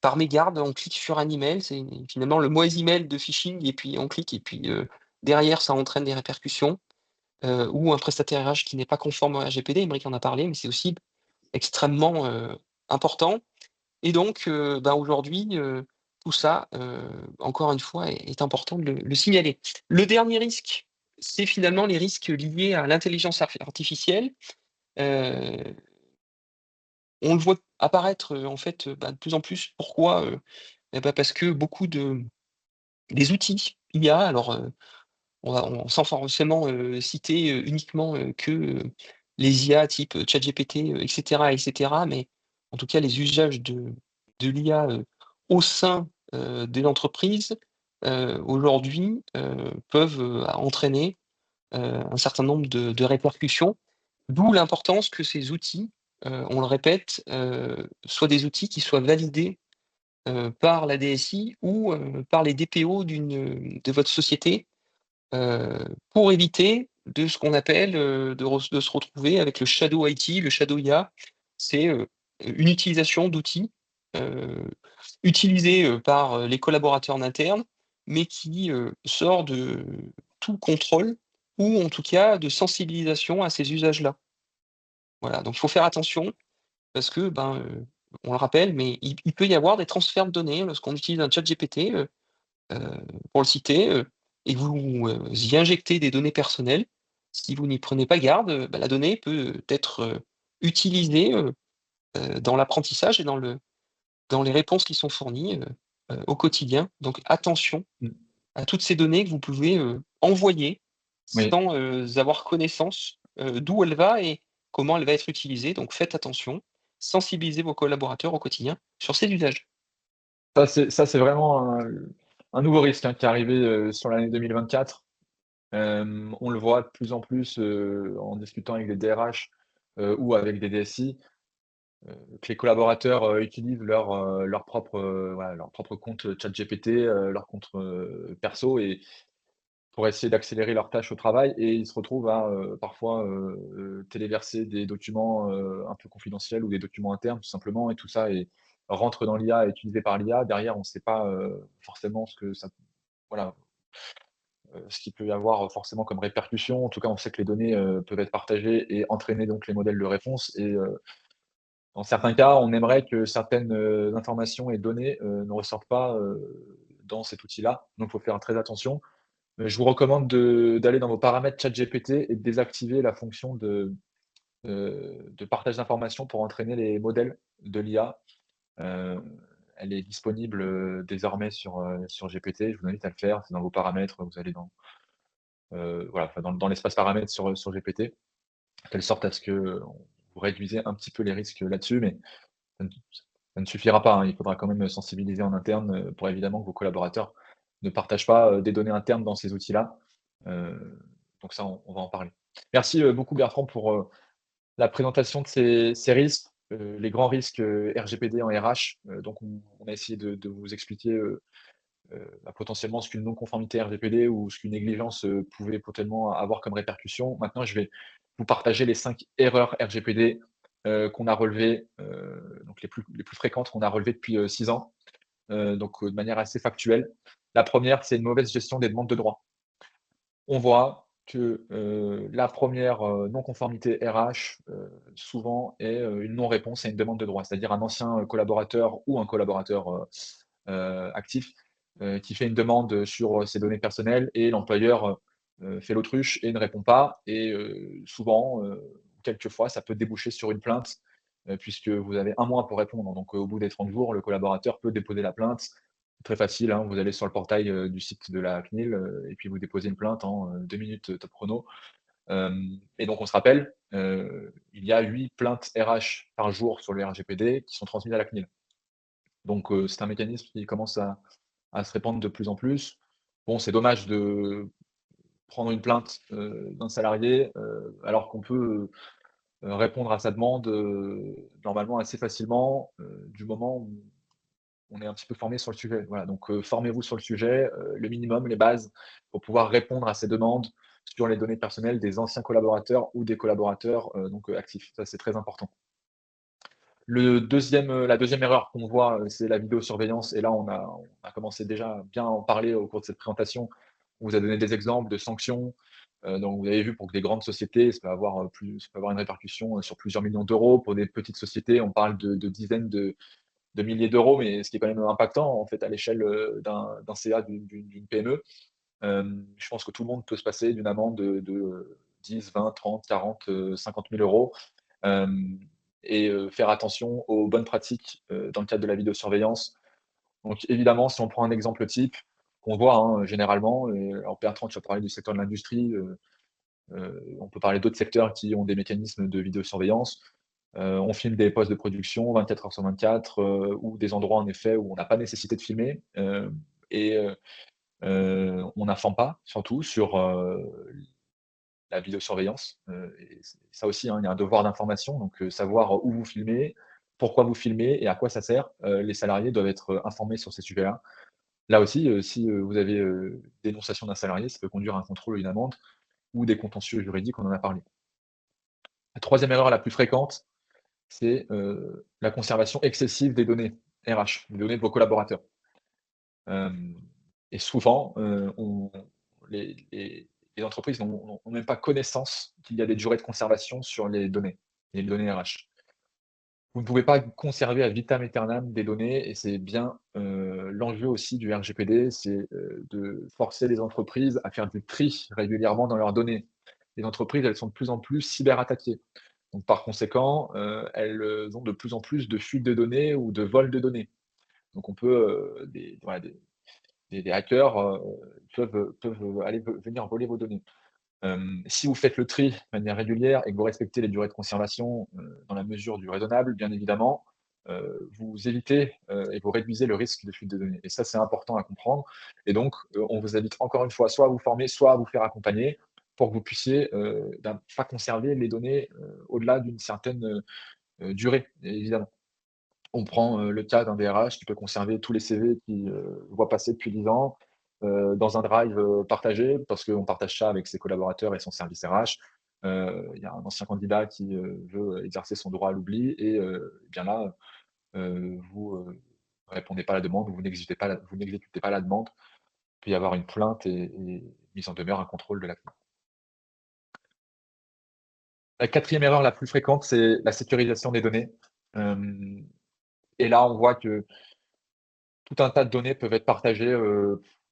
par mégarde, on clique sur un email, c'est finalement le mauvais email de phishing et puis on clique et puis, derrière ça entraîne des répercussions, ou un prestataire RH qui n'est pas conforme au RGPD. Aymeric en a parlé, mais c'est aussi extrêmement, important et donc, bah, aujourd'hui, tout ça, encore une fois, est important de le signaler. Le dernier risque, c'est finalement les risques liés à l'intelligence artificielle. Heu, on le voit apparaître, en fait, bah, de plus en plus. Pourquoi? Et bah, parce que beaucoup des outils IA, alors, sans forcément, citer, uniquement, que, les IA type, ChatGPT, et cetera, mais en tout cas les usages de l'IA, au sein de l'entreprise, aujourd'hui, peuvent entraîner un certain nombre de répercussions. D'où l'importance que ces outils, on le répète, soient des outils qui soient validés par la DSI ou par les DPO de votre société, pour éviter de ce qu'on appelle, de se retrouver avec le shadow IT, le shadow IA. C'est, une utilisation d'outils, heu, utilisés, par, les collaborateurs en interne, mais qui, sort de tout contrôle ou en tout cas de sensibilisation à ces usages-là. Voilà, donc il faut faire attention parce que, ben, on le rappelle, mais il peut y avoir des transferts de données lorsqu'on utilise un ChatGPT, pour le citer, et que vous, y injectez des données personnelles. Si vous n'y prenez pas garde, bah, la donnée peut être, utilisée, dans l'apprentissage et dans les réponses qui sont fournies, au quotidien. Donc attention Mmh. à toutes ces données que vous pouvez, envoyer Oui, sans, avoir connaissance, d'où elle va et comment elle va être utilisée. Donc faites attention, sensibilisez vos collaborateurs au quotidien sur ces usages. ça c'est vraiment un nouveau risque, hein, qui est arrivé, sur l'année 2024. On le voit de plus en plus, en discutant avec des DRH, ou avec des DSI, que les collaborateurs, utilisent leur propre, voilà, leur propre compte, ChatGPT, leur compte, perso et pour essayer d'accélérer leurs tâches au travail et ils se retrouvent à, parfois, téléverser des documents, un peu confidentiels ou des documents internes tout simplement et tout ça rentre dans l'IA, est utilisé par l'IA. Derrière, on ne sait pas, forcément ce que ça voilà, ce qu'il peut y avoir forcément comme répercussions. En tout cas, on sait que les données, peuvent être partagées et entraîner donc les modèles de réponse et dans certains cas, on aimerait que certaines, informations et données, ne ressortent pas, dans cet outil-là. Donc il faut faire très attention. Je vous recommande d'aller dans vos paramètres ChatGPT et de désactiver la fonction de partage d'informations pour entraîner les modèles de l'IA. Heu, Elle est disponible, désormais sur GPT. Je vous invite à le faire. C'est dans vos paramètres, vous allez dans, voilà, enfin dans l'espace paramètres sur GPT, de telle sorte à ce que, vous réduisez un petit peu les risques là-dessus, mais ça ne ça ne suffira pas, hein. Il faudra quand même sensibiliser en interne, pour évidemment que vos collaborateurs ne partagent pas, des données internes dans ces outils-là. Heu, donc ça, on va en parler. Merci, beaucoup Bertrand pour, la présentation de ces risques, les grands risques, RGPD en RH. Donc on a essayé de vous expliquer, bah, potentiellement ce qu'une non-conformité RGPD ou ce qu'une négligence, pouvait potentiellement avoir comme répercussion. Maintenant, je vais vous partager les 5 erreurs RGPD, qu'on a relevées, donc les plus fréquentes qu'on a relevées depuis, 6 ans, donc de manière assez factuelle. La première, c'est une mauvaise gestion des demandes de droits. On voit que, la première non-conformité RH, souvent est, une non-réponse à une demande de droit. C'est-à-dire un ancien, collaborateur ou un collaborateur, actif, qui fait une demande, sur, ses données personnelles et l'employeur, fait l'autruche et ne répond pas et souvent, quelquefois, ça peut déboucher sur une plainte, puisque vous avez un mois pour répondre. Donc, au bout des 30 jours, le collaborateur peut déposer la plainte. Très facile, hein, vous allez sur le portail, du site de la CNIL, et puis vous déposez une plainte en, 2 minutes, top chrono. Et donc on se rappelle, il y a 8 plaintes RH par jour sur le RGPD qui sont transmises à la CNIL. Donc c'est un mécanisme qui commence à se répandre de plus en plus. Bon, c'est dommage de prendre une plainte, d'un salarié, alors qu'on peut, répondre à sa demande, normalement assez facilement, du moment où on est un petit peu formé sur le sujet. Voilà, donc formez-vous sur le sujet, le minimum, les bases, pour pouvoir répondre à ces demandes sur les données personnelles des anciens collaborateurs ou des collaborateurs, donc actifs. Ça, c'est très important. La deuxième erreur qu'on voit, c'est la vidéosurveillance et là, on a commencé déjà bien à en parler au cours de cette présentation. On vous a donné des exemples de sanctions, donc vous avez vu pour que des grandes sociétés, ça peut avoir une répercussion, sur plusieurs millions d'euros. Pour des petites sociétés, on parle de dizaines de milliers d'euros, mais ce qui est quand même impactant en fait à l'échelle, d'un CA d'une PME. Je pense que tout le monde peut se passer d'une amende de 10, 20, 30, 40, 50 000 €. Hem Et faire attention aux bonnes pratiques, dans le cadre de la vidéosurveillance. Donc évidemment, si on prend un exemple type qu'on voit, hein, généralement, alors Bertrand, tu as parlé du secteur de l'industrie, on peut parler d'autres secteurs qui ont des mécanismes de vidéosurveillance. On filme des postes de production 24 heures sur 24, ou des endroits en effet où on n'a pas nécessité de filmer, et on n'informe pas surtout sur, la vidéosurveillance, et ça aussi, hein, il y a un devoir d'information, donc savoir où vous filmez, pourquoi vous filmez et à quoi ça sert. Les salariés doivent être informés sur ces sujets-là. Là aussi, si, vous avez, dénonciation d'un salarié, ça peut conduire à un contrôle, une amende ou des contentieux juridiques, on en a parlé. La troisième erreur la plus fréquente, c'est, la conservation excessive des données RH, des données de vos collaborateurs. Hem et souvent, les entreprises n'ont même pas connaissance qu'il y a des durées de conservation sur les données RH. Vous ne pouvez pas conserver à vitam aeternam des données et c'est bien, l'enjeu aussi du RGPD, c'est, de forcer les entreprises à faire du tri régulièrement dans leurs données. Les entreprises, elles sont de plus en plus cyberattaquées. Donc par conséquent, elles, ont de plus en plus de fuites de données ou de vols de données. Donc on peut, des hackers, peuvent aller venir voler vos données. Si vous faites le tri de manière régulière et que vous respectez les durées de conservation, dans la mesure du raisonnable, bien évidemment, vous évitez, et vous réduisez le risque de fuite de données et ça, c'est important à comprendre et donc, on vous invite encore une fois, soit à vous former, soit à vous faire accompagner pour que vous puissiez, pas conserver les données, au-delà d'une certaine, durée, évidemment. On prend, le cas d'un DRH qui peut conserver tous les CV qu'il, voit passer depuis 10 ans, dans un drive, partagé parce qu'on partage ça avec ses collaborateurs et son service RH. Il y a un ancien candidat qui, veut exercer son droit à l'oubli et eh bien là, vous, répondez pas à la demande ou vous n'exécutez pas la demande. Il peut y avoir une plainte et mise en demeure, un contrôle de la CNIL. La quatrième erreur la plus fréquente, c'est la sécurisation des données. Hem et là, on voit que tout un tas de données peuvent être partagées,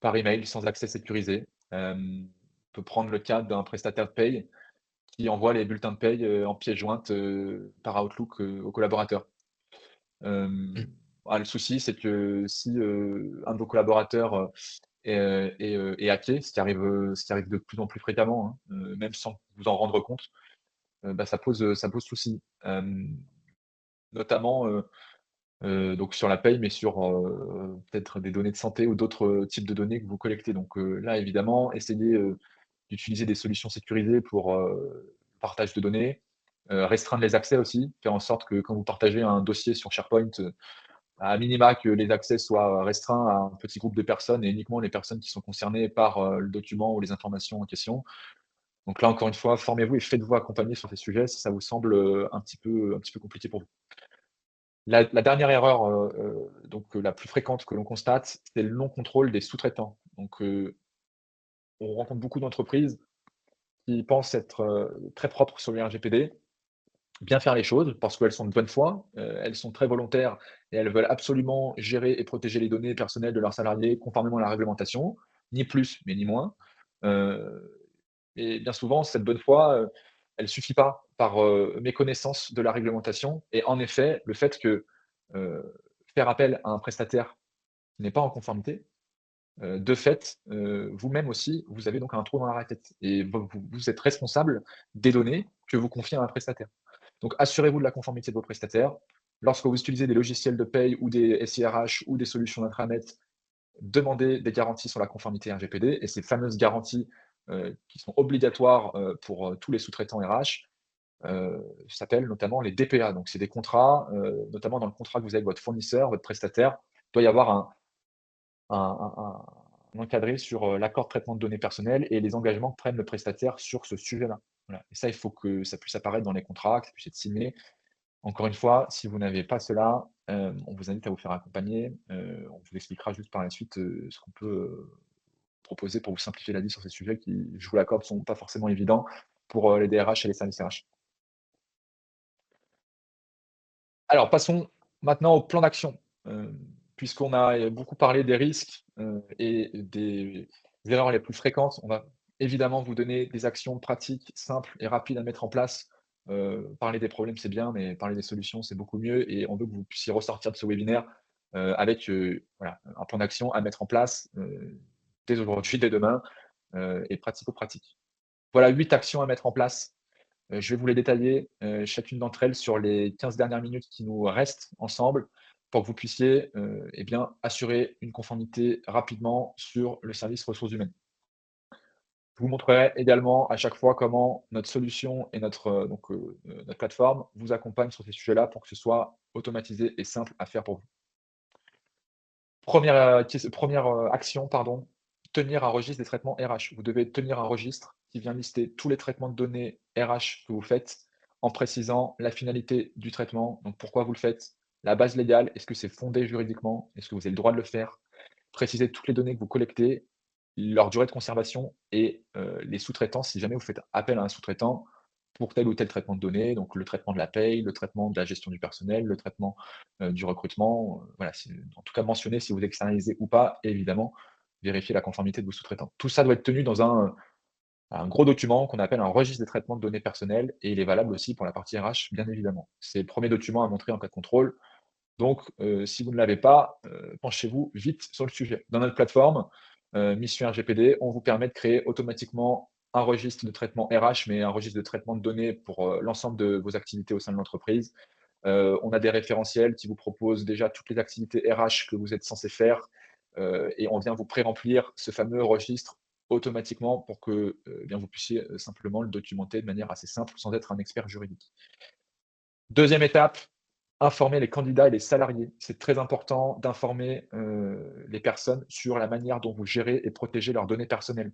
par email sans accès sécurisé. On peut prendre le cas d'un prestataire de paye qui envoie les bulletins de paye, en pièce jointe, par Outlook, aux collaborateurs. Mmh. Le souci, c'est que si, un de vos collaborateurs, est hacké, ce qui arrive de plus en plus fréquemment, hein, même sans vous en rendre compte, bah, ça pose souci. Notamment, donc sur la paye, mais sur, peut-être des données de santé ou d'autres, types de données que vous collectez. Donc, là, évidemment, essayez, d'utiliser des solutions sécurisées pour, partage de données, restreindre les accès aussi, faire en sorte que quand vous partagez un dossier sur SharePoint, à minima que les accès soient restreints à un petit groupe de personnes et uniquement les personnes qui sont concernées par, le document ou les informations en question. Donc là, encore une fois, formez-vous et faites-vous accompagner sur ces sujets si ça vous semble, un petit peu compliqué pour vous. La dernière erreur, donc la plus fréquente que l'on constate, c'est le non-contrôle des sous-traitants. Donc, on rencontre beaucoup d'entreprises qui pensent être, très propres sur le RGPD, bien faire les choses parce qu'elles sont de bonne foi, elles sont très volontaires et elles veulent absolument gérer et protéger les données personnelles de leurs salariés conformément à la réglementation, ni plus, mais ni moins. Heu et bien souvent, cette bonne foi, elle suffit pas par, méconnaissance de la réglementation et en effet, le fait que, heu, faire appel à un prestataire qui n'est pas en conformité, de fait, vous-même aussi, vous avez donc un trou dans la raquette et vous êtes responsable des données que vous confiez à un prestataire. Donc assurez-vous de la conformité de vos prestataires. Lorsque vous utilisez des logiciels de paye ou des SIRH ou des solutions d'intranet, demandez des garanties sur la conformité RGPD et ces fameuses garanties, qui sont obligatoires, pour, tous les sous-traitants RH, s'appellent notamment les DPA. Donc c'est des contrats, notamment dans le contrat que vous avez avec votre fournisseur, votre prestataire, il doit y avoir un encadré sur, l'accord de traitement de données personnelles et les engagements que prenne le prestataire sur ce sujet-là. Voilà et ça, il faut que ça puisse apparaître dans les contrats, que ça puisse être signé. Encore une fois, si vous n'avez pas cela, on vous invite à vous faire accompagner. On vous expliquera juste par la suite, ce qu'on peut, proposer pour vous simplifier la vie sur ces sujets qui, je vous l'accorde, sont pas forcément évidents pour, les DRH et les services RH. Alors passons maintenant au plan d'action. Puisqu'on a, beaucoup parlé des risques, et des erreurs les plus fréquentes, on va évidemment vous donner des actions pratiques, simples et rapides à mettre en place. Parler des problèmes, c'est bien, mais parler des solutions, c'est beaucoup mieux et on veut que vous puissiez ressortir de ce webinaire, avec, voilà, un plan d'action à mettre en place, dès aujourd'hui, dès demain, et pratico-pratique. Voilà 8 actions à mettre en place, Je vais vous les détailler, chacune d'entre elles sur les 15 dernières minutes qui nous restent ensemble pour que vous puissiez, eh bien, assurer une conformité rapidement sur le service ressources humaines. Je vous montrerai également à chaque fois comment notre solution et notre plateforme vous accompagne sur ces sujets-là pour que ce soit automatisé et simple à faire pour vous. Première action, pardon, tenir un registre des traitements RH. Vous devez tenir un registre qui vient lister tous les traitements de données RH que vous faites, en précisant la finalité du traitement, donc pourquoi vous le faites, la base légale, est-ce que c'est fondé juridiquement, est-ce que vous avez le droit de le faire, préciser toutes les données que vous collectez, leur durée de conservation et les sous-traitants, si jamais vous faites appel à un sous-traitant pour tel ou tel traitement de données, donc le traitement de la paye, le traitement de la gestion du personnel, le traitement du recrutement, voilà, en tout cas mentionner si vous externalisez ou pas et évidemment vérifier la conformité de vos sous-traitants. Tout ça doit être tenu dans un gros document qu'on appelle un registre des traitements de données personnelles et il est valable aussi pour la partie RH, bien évidemment. C'est le premier document à montrer en cas de contrôle. Donc, si vous ne l'avez pas, penchez-vous vite sur le sujet. Dans notre plateforme, Mission RGPD, on vous permet de créer automatiquement un registre de traitement RH, mais un registre de traitement de données pour, l'ensemble de vos activités au sein de l'entreprise. On a des référentiels qui vous proposent déjà toutes les activités RH que vous êtes censé faire, et on vient vous pré-remplir ce fameux registre automatiquement pour que, bien vous puissiez, simplement le documenter de manière assez simple sans être un expert juridique. Deuxième étape, informer les candidats et les salariés. C'est très important d'informer, les personnes sur la manière dont vous gérez et protégez leurs données personnelles.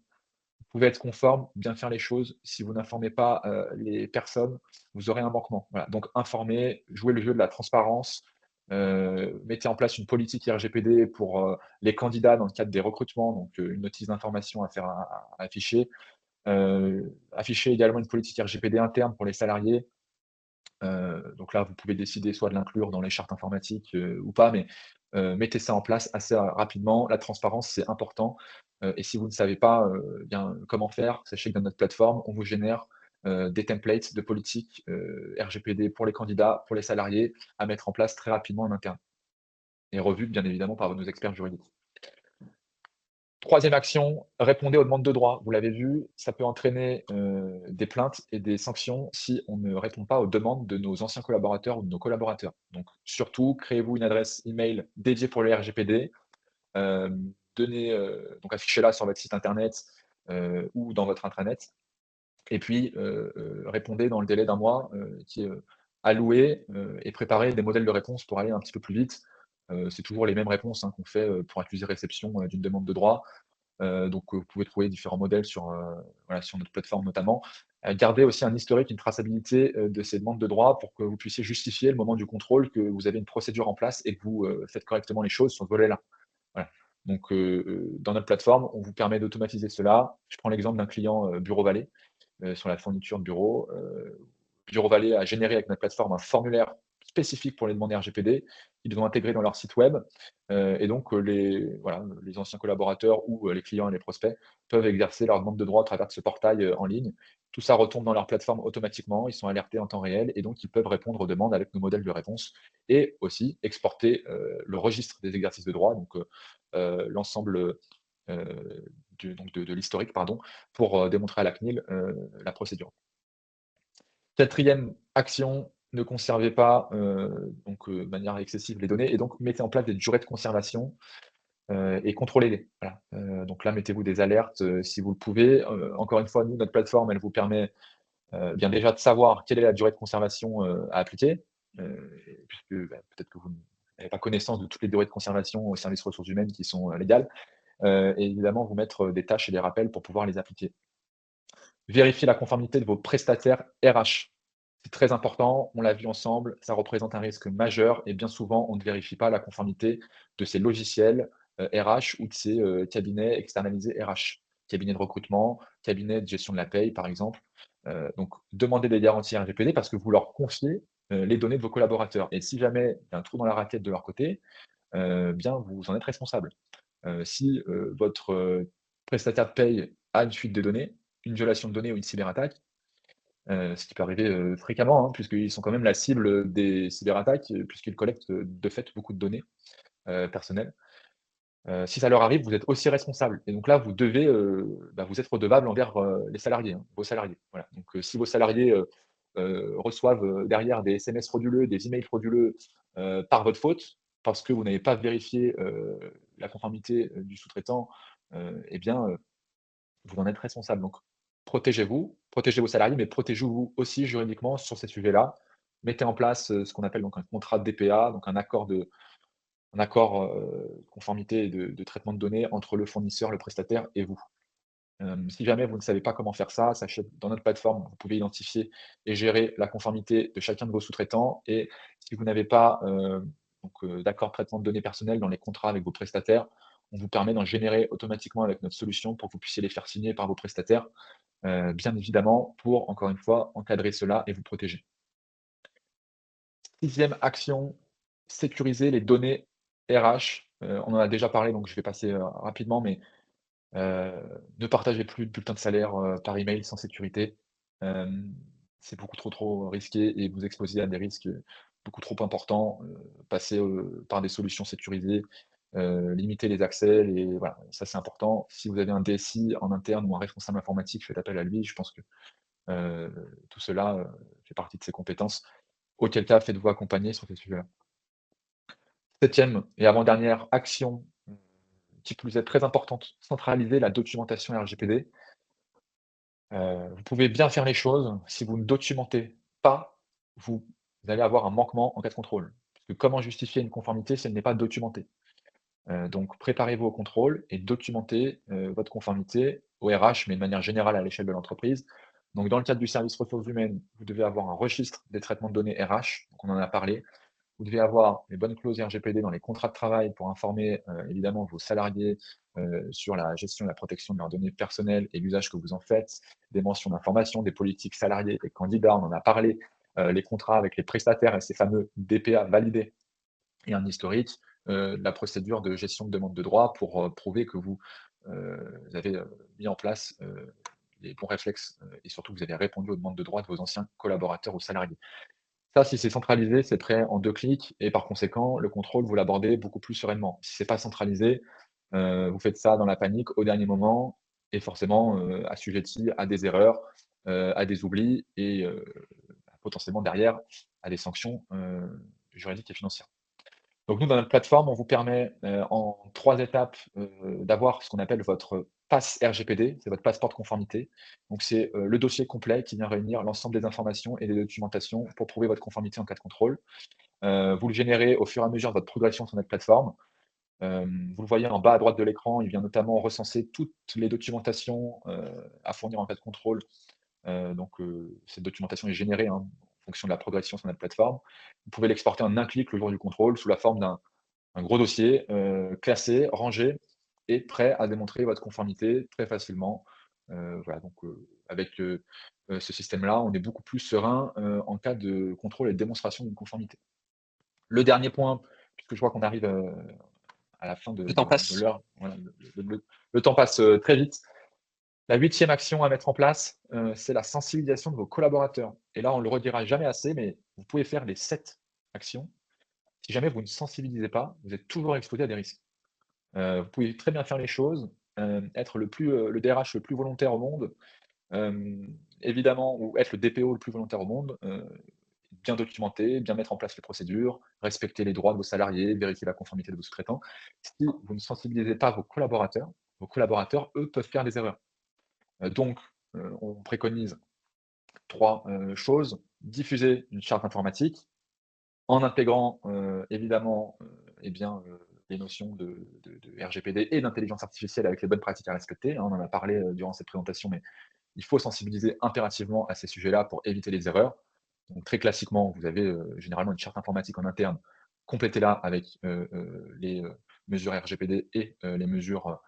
Vous pouvez être conforme, bien faire les choses. Si vous n'informez pas, les personnes, vous aurez un manquement. Voilà, donc informez, jouez le jeu de la transparence, mettez en place une politique RGPD pour, les candidats dans le cadre des recrutements, donc une notice d'information à faire à afficher. Afficher également une politique RGPD interne pour les salariés. Donc là, vous pouvez décider soit de l'inclure dans les chartes informatiques, ou pas, mais mettez ça en place assez rapidement. La transparence, c'est important, et si vous ne savez pas, bien comment faire, sachez que dans notre plateforme, on vous génère, des templates de politique, RGPD pour les candidats, pour les salariés, à mettre en place très rapidement en interne et revues bien évidemment par nos experts juridiques. Troisième action, répondez aux demandes de droit. Vous l'avez vu, ça peut entraîner, des plaintes et des sanctions si on ne répond pas aux demandes de nos anciens collaborateurs ou de nos collaborateurs. Donc surtout, créez-vous une adresse email dédiée pour le RGPD, donc affichez-la sur votre site internet, ou dans votre intranet et puis, répondez dans le délai d'un mois, qui est, alloué, et préparez des modèles de réponse pour aller un petit peu plus vite. C'est toujours les mêmes réponses, hein, qu'on fait, pour accusé réception, d'une demande de droit. Vous pouvez trouver différents modèles sur, voilà, sur notre plateforme notamment. Gardez aussi un historique, une traçabilité, de ces demandes de droit pour que vous puissiez justifier le moment du contrôle que vous avez une procédure en place et que vous, faites correctement les choses sur ce volet-là. Voilà. Dans notre plateforme, on vous permet d'automatiser cela. Je prends l'exemple d'un client, Bureau Vallée, sur la fourniture de bureaux. Bureau Vallée a généré avec notre plateforme un formulaire spécifique pour les demandes RGPD qu'ils devront intégrer dans leur site web. Les anciens collaborateurs ou les clients et les prospects peuvent exercer leur demande de droit à travers de ce portail en ligne. Tout ça retombe dans leur plateforme automatiquement, ils sont alertés en temps réel et donc ils peuvent répondre aux demandes avec nos modèles de réponse et aussi exporter le registre des exercices de droit, l'ensemble de l'historique, pardon, pour démontrer à la CNIL la procédure. Quatrième action, ne conservez pas de manière excessive les données et donc mettez en place des durées de conservation et contrôlez-les. Voilà. Donc là, mettez-vous des alertes si vous le pouvez. Encore une fois, nous, notre plateforme, elle vous permet bien déjà de savoir quelle est la durée de conservation à appliquer, puisque peut-être que vous n'avez pas connaissance de toutes les durées de conservation au service ressources humaines qui sont légales, et évidemment vous mettre des tâches et des rappels pour pouvoir les appliquer. Vérifiez la conformité de vos prestataires RH. C'est très important, on l'a vu ensemble, ça représente un risque majeur et bien souvent, on ne vérifie pas la conformité de ces logiciels RH ou de ces cabinets externalisés RH. Cabinets de recrutement, cabinets de gestion de la paye, par exemple. Demandez des garanties RGPD parce que vous leur confiez les données de vos collaborateurs. Et si jamais il y a un trou dans la raquette de leur côté, bien vous en êtes responsable. Si votre prestataire de paye a une fuite de données, une violation de données ou une cyberattaque, ce qui peut arriver, fréquemment, hein, puisqu'ils sont quand même la cible des cyberattaques, puisqu'ils collectent, de fait beaucoup de données, personnelles. Si ça leur arrive, vous êtes aussi responsable et donc là, vous devez, vous êtes redevable envers, les salariés, hein, vos salariés. Voilà, si vos salariés, reçoivent derrière des SMS frauduleux, des emails frauduleux par votre faute, parce que vous n'avez pas vérifié la conformité du sous-traitant, eh bien, vous en êtes responsable. Donc, protégez-vous, protégez vos salariés, mais protégez-vous aussi juridiquement sur ces sujets-là. Mettez en place ce qu'on appelle donc un contrat de DPA, donc un accord de conformité et de traitement de données entre le fournisseur, le prestataire et vous. Si jamais vous ne savez pas comment faire ça, sachez que dans notre plateforme, vous pouvez identifier et gérer la conformité de chacun de vos sous-traitants. Et si vous n'avez pas d'accord de traitement de données personnelles dans les contrats avec vos prestataires, on vous permet d'en générer automatiquement avec notre solution pour que vous puissiez les faire signer par vos prestataires, bien évidemment, pour, encore une fois, encadrer cela et vous protéger. Sixième action, sécuriser les données RH. On en a déjà parlé, donc je vais passer rapidement, mais Heu, ne partagez plus de bulletins de salaire, par email sans sécurité. Hem, c'est beaucoup trop risqué et vous exposez à des risques, beaucoup trop importants. Passez, par des solutions sécurisées, limitez les accès, voilà, ça c'est important. Si vous avez un DSI en interne ou un responsable informatique, faites appel à lui. Je pense que, heu, tout cela, fait partie de ses compétences. Auquel cas, faites-vous accompagner sur ces sujets-là. Septième et avant-dernière action, qui plus est très importante, centraliser la documentation RGPD. Vous pouvez bien faire les choses, si vous ne documentez pas, vous allez avoir un manquement en cas de contrôle. Parce que comment justifier une conformité si elle n'est pas documentée? Donc préparez-vous au contrôle et documentez, votre conformité au RH, mais de manière générale à l'échelle de l'entreprise. Donc dans le cadre du service ressources humaines, vous devez avoir un registre des traitements de données RH, donc on en a parlé. Vous devez avoir les bonnes clauses RGPD dans les contrats de travail pour informer, évidemment vos salariés, sur la gestion et la protection de leurs données personnelles et l'usage que vous en faites, des mentions d'information, des politiques salariés et candidats, on en a parlé, les contrats avec les prestataires et ces fameux DPA validés et un historique, de la procédure de gestion de demande de droit pour, prouver que vous avez, mis en place, les bons réflexes, et surtout que vous avez répondu aux demandes de droit de vos anciens collaborateurs ou salariés. Ça, si c'est centralisé, c'est prêt en 2 clics et par conséquent, le contrôle, vous l'abordez beaucoup plus sereinement. Si c'est pas centralisé, vous faites ça dans la panique au dernier moment et forcément, assujetti à des erreurs, à des oublis et potentiellement derrière à des sanctions, juridiques et financières. Donc nous, dans notre plateforme, on vous permet, en 3 étapes, d'avoir ce qu'on appelle votre pass RGPD, c'est votre passeport de conformité. Donc c'est, le dossier complet qui vient réunir l'ensemble des informations et des documentations pour prouver votre conformité en cas de contrôle. Vous le générez au fur et à mesure de votre progression sur notre plateforme. Vous le voyez en bas à droite de l'écran, il vient notamment recenser toutes les documentations, à fournir en cas de contrôle. Cette documentation est générée, hein, en fonction de la progression sur notre plateforme. Vous pouvez l'exporter en un clic le jour du contrôle sous la forme d'un gros dossier, classé, rangé et prêt à démontrer votre conformité très facilement. Voilà donc avec, ce système-là, on est beaucoup plus serein, en cas de contrôle et de démonstration d'une conformité. Le dernier point, puisque je vois qu'on arrive, à la fin Le temps de passe. l'heure, voilà, le temps passe, très vite. La huitième action à mettre en place, c'est la sensibilisation de vos collaborateurs et là, on ne le redira jamais assez, mais vous pouvez faire les 7 actions. Si jamais vous ne sensibilisez pas, vous êtes toujours exposé à des risques. Vous pouvez très bien faire les choses, être le DRH le plus volontaire au monde, évidemment ou être le DPO le plus volontaire au monde, bien documenter, bien mettre en place les procédures, respecter les droits de vos salariés, vérifier la conformité de vos sous-traitants. Si vous ne sensibilisez pas vos collaborateurs, eux, peuvent faire des erreurs. Donc, on préconise 3 choses: diffuser une charte informatique en intégrant, évidemment, eh bien, les notions de RGPD et d'intelligence artificielle avec les bonnes pratiques à respecter, hein. On en a parlé, durant cette présentation, mais il faut sensibiliser impérativement à ces sujets-là pour éviter les erreurs. Donc très classiquement, vous avez, généralement une charte informatique en interne. Complétez-la avec, les, mesures RGPD et les mesures,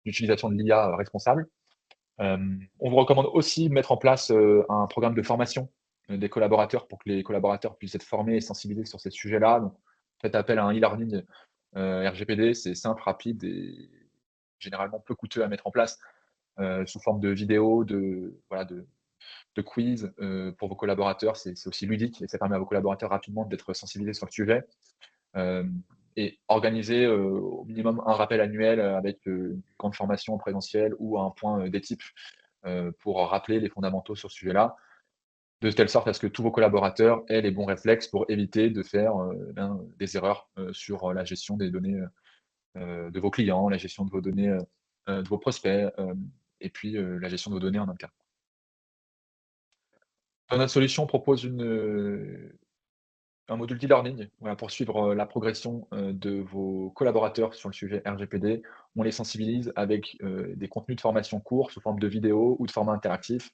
d'utilisation de l'IA responsable. On vous recommande aussi de mettre en place, un programme de formation, des collaborateurs pour que les collaborateurs puissent être formés et sensibilisés sur ces sujets-là. Donc faites appel à un e-learning, RGPD, c'est simple, rapide et généralement peu coûteux à mettre en place, sous forme de vidéos, voilà, de quiz, pour vos collaborateurs. C'est aussi ludique et ça permet à vos collaborateurs rapidement d'être sensibilisés sur le sujet. Hem et organiser, au minimum un rappel annuel, avec, une grande formation en présentiel ou un point, d'équipe, pour rappeler les fondamentaux sur ce sujet-là. de telle sorte à ce que tous vos collaborateurs aient les bons réflexes pour éviter de faire des erreurs sur la gestion des données de vos clients, la gestion de vos données de vos prospects, et puis la gestion de vos données en interne. Notre solution propose un module d'e-learning, voilà, pour suivre la progression de vos collaborateurs sur le sujet RGPD. On les sensibilise avec des contenus de formation courts sous forme de vidéos ou de formats interactifs.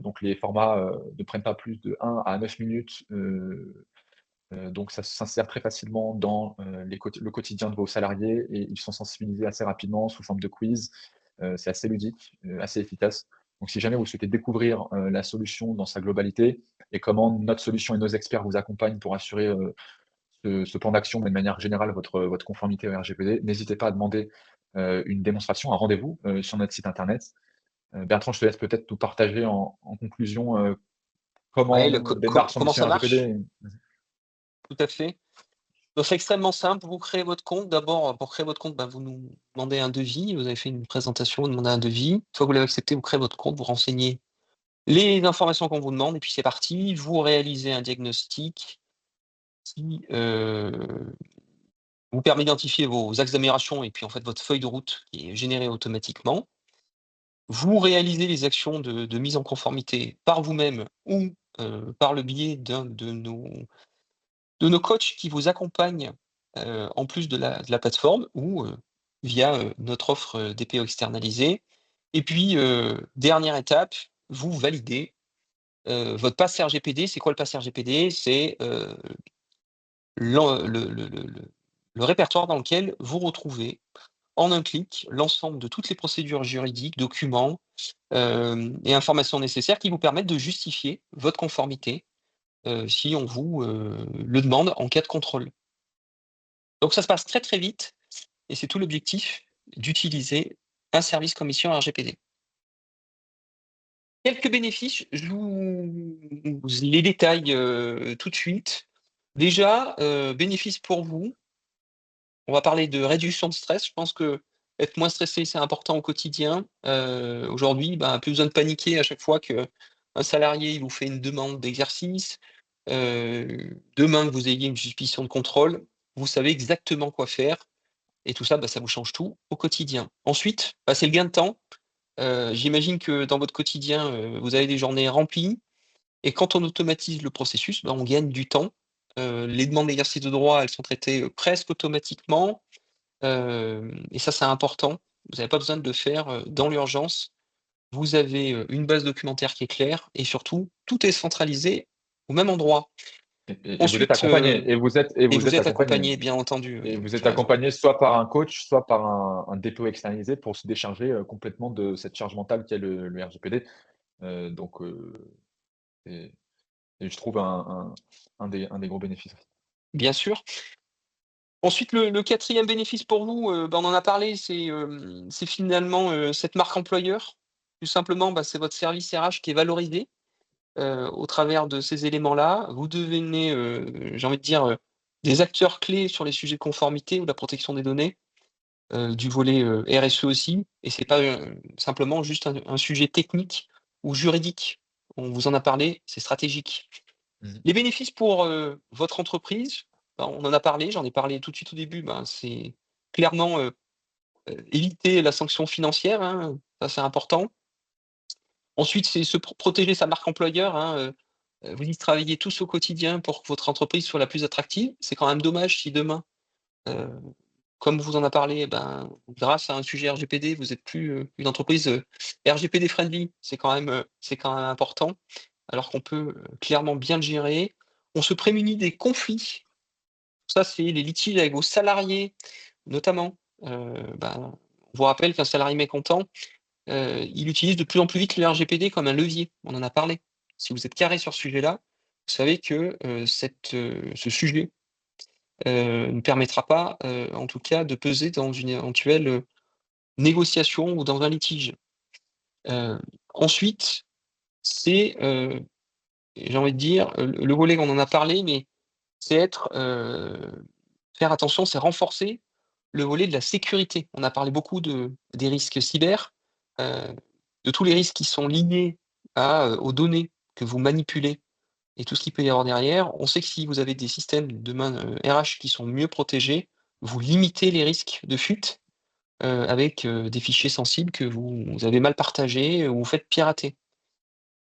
Donc les formats ne prennent pas plus de 1 à 9 minutes. Donc ça s'insère très facilement dans le quotidien de vos salariés et ils sont sensibilisés assez rapidement sous forme de quiz. C'est assez ludique, assez efficace. Donc si jamais vous souhaitez découvrir la solution dans sa globalité et comment notre solution et nos experts vous accompagnent pour assurer ce plan d'action, mais de manière générale votre conformité au RGPD, n'hésitez pas à demander une démonstration, un rendez-vous sur notre site internet. Bertrand, je te laisse peut-être nous partager en conclusion Ouais, comment démarre son comment mission ça marche? RGPD. Tout à fait. Donc c'est extrêmement simple, vous créez votre compte. D'abord, pour créer votre compte, bah, vous nous demandez un devis, vous avez fait une présentation, vous demandez un devis. Une fois que vous l'avez accepté, vous créez votre compte, vous renseignez les informations qu'on vous demande et puis c'est parti. Vous réalisez un diagnostic qui, vous permet d'identifier vos axes d'amélioration et puis en fait votre feuille de route qui est générée automatiquement. Vous réalisez les actions de mise en conformité par vous-même ou, par le biais d'un de nos coachs qui vous accompagnent, en plus de la plateforme ou, via, notre offre, DPO externalisée et puis, dernière étape, vous validez, votre pass RGPD. C'est quoi le pass RGPD? C'est, l'en le répertoire dans lequel vous retrouvez en un clic l'ensemble de toutes les procédures juridiques, documents, et informations nécessaires qui vous permettent de justifier votre conformité, si on vous, le demande en cas de contrôle. Donc ça se passe très, très vite et c'est tout l'objectif d'utiliser un service comme Mission RGPD. Quelques bénéfices, je vous les détaille, tout de suite. Déjà, bénéfice pour vous, on va parler de réduction de stress. Je pense que être moins stressé, c'est important au quotidien. Aujourd'hui, ben, plus besoin de paniquer à chaque fois qu'un salarié il vous fait une demande d'exercice. Demain que vous ayez une suspicion de contrôle, vous savez exactement quoi faire et tout ça, bah, ça vous change tout au quotidien. Ensuite, bah, c'est le gain de temps. J'imagine que dans votre quotidien, vous avez des journées remplies et quand on automatise le processus, bah, on gagne du temps. Les demandes d'exercice de droit, elles sont traitées, presque automatiquement. Et ça, c'est important. Vous n'avez pas besoin de le faire, dans l'urgence. Vous avez, une base documentaire qui est claire et surtout, tout est centralisé au même endroit. Et vous êtes Ensuite, accompagné et et vous vous êtes êtes accompagné accompagné, bien entendu, et oui, vous tu êtes as raison. accompagné soit par un coach, soit par un dépôt externalisé pour se décharger complètement de cette charge mentale qu'est le RGPD. Donc c'est je trouve un des gros bénéfices. Bien sûr. Ensuite, le 4e bénéfice pour vous, bah, on en a parlé, c'est finalement, cette marque employeur. Tout simplement, bah, c'est votre service RH qui est valorisé, au travers de ces éléments-là. Vous devenez, j'ai envie de dire, des acteurs clés sur les sujets de conformité ou de la protection des données, du volet, RSE aussi et c'est pas, simplement juste un sujet technique ou juridique. On vous en a parlé, c'est stratégique. Mmh. Les bénéfices pour, votre entreprise, bah, on en a parlé, j'en ai parlé tout de suite au début, ben, c'est clairement, éviter la sanction financière, hein, ça c'est important. Ensuite, c'est se protéger sa marque employeur, hein, vous y travaillez tous au quotidien pour que votre entreprise soit la plus attractive. C'est quand même dommage si demain, heu, comme on vous en a parlé, ben, grâce à un sujet RGPD, vous êtes plus, une entreprise, RGPD friendly. C'est quand même important, alors qu'on peut, clairement bien le gérer. On se prémunit des conflits. Ça, c'est les litiges avec vos salariés, notamment. Ben, on vous rappelle qu'un salarié mécontent, il utilise de plus en plus vite le RGPD comme un levier. On en a parlé. Si vous êtes carré sur ce sujet-là, vous savez que, ce sujet, ne permettra pas, en tout cas, de peser dans une éventuelle, négociation ou dans un litige. Heu, Ensuite, c'est, j'ai envie de dire, le volet on en a parlé, mais c'est faire attention, c'est renforcer le volet de la sécurité. On a parlé beaucoup des risques cyber, heu, de tous les risques qui sont liés aux données que vous manipulez et tout ce qu'il peut y avoir derrière, on sait que si vous avez des systèmes de RH qui sont mieux protégés, vous limitez les risques de fuite, avec, des fichiers sensibles que vous avez mal partagés ou vous faites pirater.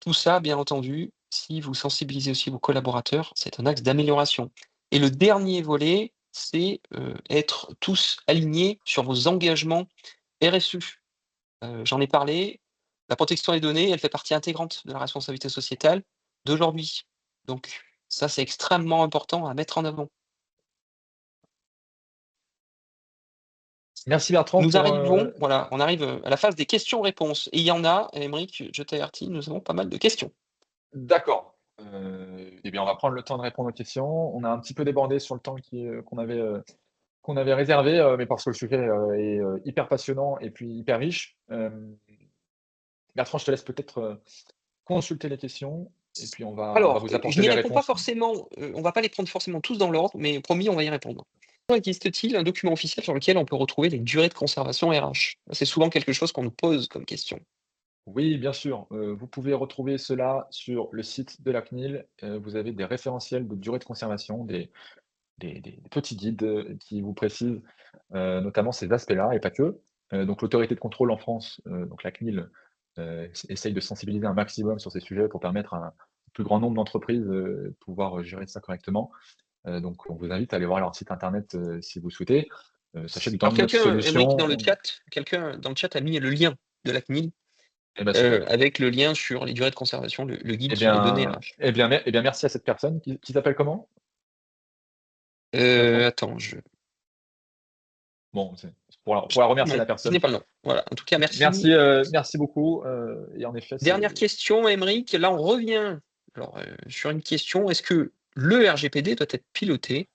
Tout ça, bien entendu, si vous sensibilisez aussi vos collaborateurs, c'est un axe d'amélioration. Et le dernier volet, c'est, être tous alignés sur vos engagements RSE. J'en ai parlé, la protection des données, elle fait partie intégrante de la responsabilité sociétale d'aujourd'hui. Donc ça, c'est extrêmement important à mettre en avant. Merci Bertrand Nous pour, arrivons, voilà, on arrive, à la phase des questions-réponses et il y en a, Aymeric, je t'avertis, nous avons pas mal de questions. d'accord. Et bien, on va prendre le temps de répondre aux questions. On a un petit peu débordé sur le temps qu'on avait réservé, mais parce que le sujet, est, hyper passionnant et puis hyper riche. Bertrand, je te laisse peut-être, consulter les questions et puis on va Alors, vous je apporter n'y des réponds pas réponses. forcément, on va pas les prendre forcément tous dans l'ordre, mais promis, on va y répondre. Existe-t-il un document officiel sur lequel on peut retrouver les durées de conservation RH? C'est souvent quelque chose qu'on nous pose comme question. Oui, bien sûr, vous pouvez retrouver cela sur le site de la CNIL. Vous avez des référentiels de durée de conservation, des petits guides, qui vous précisent, notamment ces aspects-là et pas que. Donc l'autorité de contrôle en France, donc la CNIL, essaye de sensibiliser un maximum sur ces sujets pour permettre à un plus grand nombre d'entreprises, de pouvoir, gérer ça correctement. Donc on vous invite à aller voir leur site internet, si vous souhaitez. Sachez que dans Alors notre quelqu'un, Aymeric, dans le solution chat, quelqu'un dans le chat a mis le lien de la CNIL, eh ben, super. avec le lien sur les durées de conservation, le guide Eh sur les données bien RH. merci à cette personne qui s'appelle comment, Bertrand? Attends, je Bon, c'est pour la remercier non, la ce n'est personne. pas le nom. Voilà, en tout cas merci. Merci beaucoup, et en effet, c'est Dernière question, Aymeric, là on revient alors, sur une question, est-ce que le RGPD doit être piloté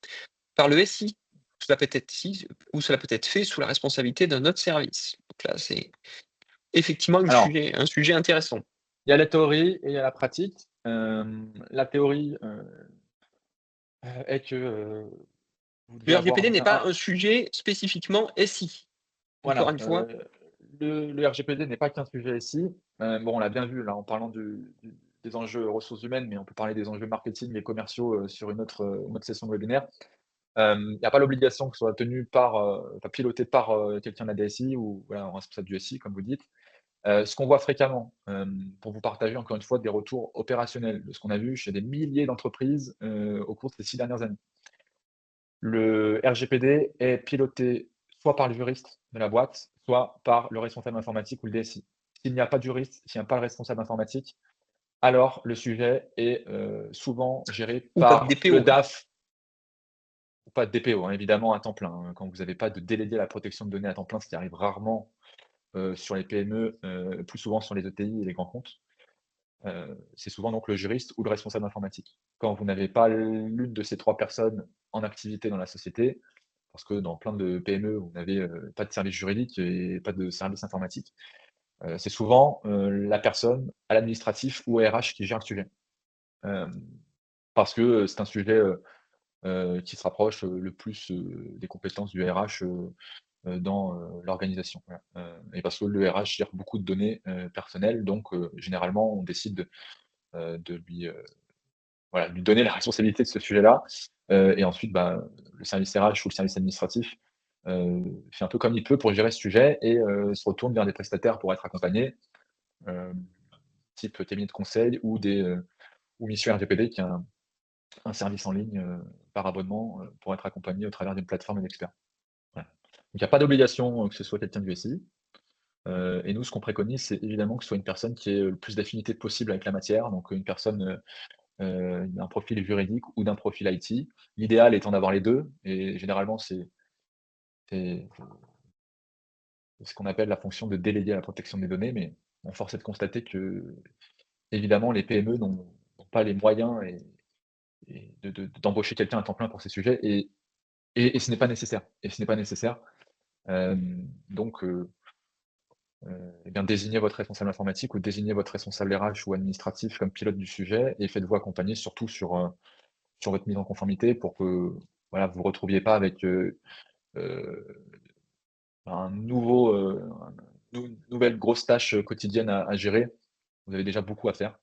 par le SI? Cela peut être si ou cela peut être fait sous la responsabilité d'un autre service. Donc là, c'est effectivement alors, un sujet intéressant. il y a la théorie et il y a la pratique. La théorie, est que, vous devez Le avoir RGPD n'est pas un un sujet spécifiquement SI. Encore voilà, une fois, le RGPD n'est pas qu'un sujet ici. Bon, on l'a bien vu là en parlant des enjeux ressources humaines, mais on peut parler des enjeux marketing et commerciaux, sur une autre session de webinaire. Il y a pas l'obligation que ce soit tenu par, enfin piloté par, quelqu'un de la DSI ou voilà, un responsable du SI comme vous dites. Ce qu'on voit fréquemment, pour vous partager encore une fois des retours opérationnels de ce qu'on a vu chez des milliers d'entreprises, au cours de ces 6 dernières années. Le RGPD est piloté soit par le juriste de la boîte, soit par le responsable informatique ou le DSI. S'il n'y a pas de juriste, s'il n'y a pas le responsable informatique, alors le sujet est, souvent géré ou pas de par le DPO, hein. DAF ou pas de DPO, hein, évidemment à temps plein, hein. Quand vous n'avez pas de délégué à la protection de données à temps plein, ce qui arrive rarement, sur les PME, plus souvent sur les ETI et les grands comptes. C'est souvent donc le juriste ou le responsable informatique. Quand vous n'avez pas l'une de ces 3 personnes en activité dans la société, parce que dans plein de PME, vous n'avez, pas de service juridique et pas de service informatique, c'est souvent, la personne à l'administratif ou RH qui gère le sujet. Hem, Parce que, c'est un sujet, qui se rapproche, le plus, des compétences du RH, dans, l'organisation, voilà. Et parce que le RH gère beaucoup de données, personnelles, donc généralement, on décide de lui, voilà, lui donner la responsabilité de ce sujet-là, et ensuite, bah, le service RH ou le service administratif, fait un peu comme il peut pour gérer ce sujet et se retourne vers des prestataires pour être accompagné, hem, type cabinet de conseil ou Mission RGPD qui est un service en ligne, par abonnement, pour être accompagné au travers d'une plateforme d'experts. Voilà. Donc il y a pas d'obligation, que ce soit quelqu'un du SI, et nous ce qu'on préconise, c'est évidemment que ce soit une personne qui ait, le plus d'affinité possible avec la matière, donc une personne, d'un profil juridique ou d'un profil IT. L'idéal étant d'avoir les 2 et généralement c'est ce qu'on appelle la fonction de délégué à la protection des données, mais force est de constater qu'évidemment les PME n'ont pas les moyens et d'embaucher quelqu'un à temps plein pour ces sujets et ce n'est pas nécessaire et ce n'est pas nécessaire. Donc et bien désignez votre responsable informatique ou désignez votre responsable RH ou administratif comme pilote du sujet et faites-vous accompagner surtout sur votre mise en conformité pour que, voilà, vous vous retrouviez pas avec, heu, un nouveau, une nouvelle grosse tâche, quotidienne à gérer. Vous avez déjà beaucoup à faire.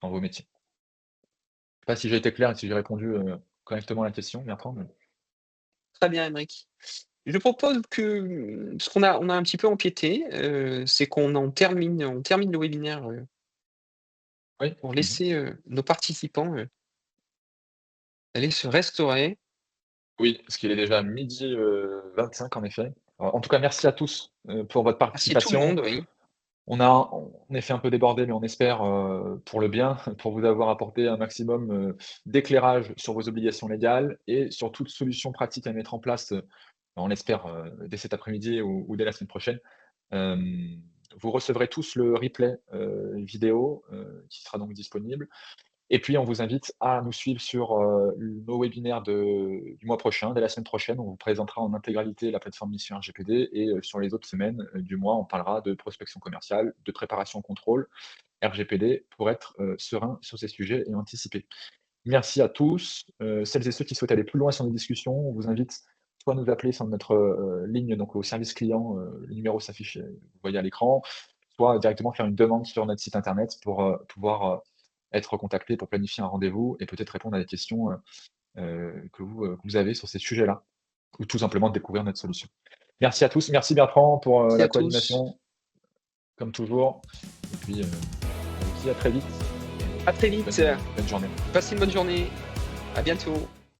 dans vos métiers. Je sais pas si j'ai été clair et si j'ai répondu, correctement à la question, Bertrand, mais Très bien, Aymeric. Je propose que, parce qu'on a un petit peu empiété, c'est on termine le webinaire, oui? pour Mmh. laisser, nos participants, aller se restaurer. Oui, parce qu'il est déjà 12h25 en effet. En tout cas, merci à tous, pour votre Merci tout le participation. monde, oui. On est fait un peu débordé, mais on espère, pour le bien, pour vous avoir apporté un maximum, d'éclairage sur vos obligations légales et sur toute solution pratique à mettre en place, on l'espère, dès cet après-midi ou dès la semaine prochaine. Vous recevrez tous le replay, vidéo, qui sera donc disponible. Et puis, on vous invite à nous suivre sur, nos webinaires du mois prochain, dès la semaine prochaine. On vous présentera en intégralité la plateforme Mission RGPD et sur les autres semaines, du mois, on parlera de prospection commerciale, de préparation au contrôle, RGPD, pour être, serein sur ces sujets et anticiper. Merci à tous. Celles et ceux qui souhaitent aller plus loin sur nos discussions, on vous invite soit à nous appeler sur notre, ligne, donc au service client, le numéro s'affiche, vous voyez à l'écran, soit directement faire une demande sur notre site internet pour, pouvoir, être contacté pour planifier un rendez-vous et peut-être répondre à des questions, que vous avez sur ces sujets-là ou tout simplement découvrir notre solution. Merci à tous. Merci Bertrand pour, Merci la à tous. coordination, comme toujours et puis, on vous dit à très vite À très et vite. bonne journée. Passez une bonne journée. À bientôt.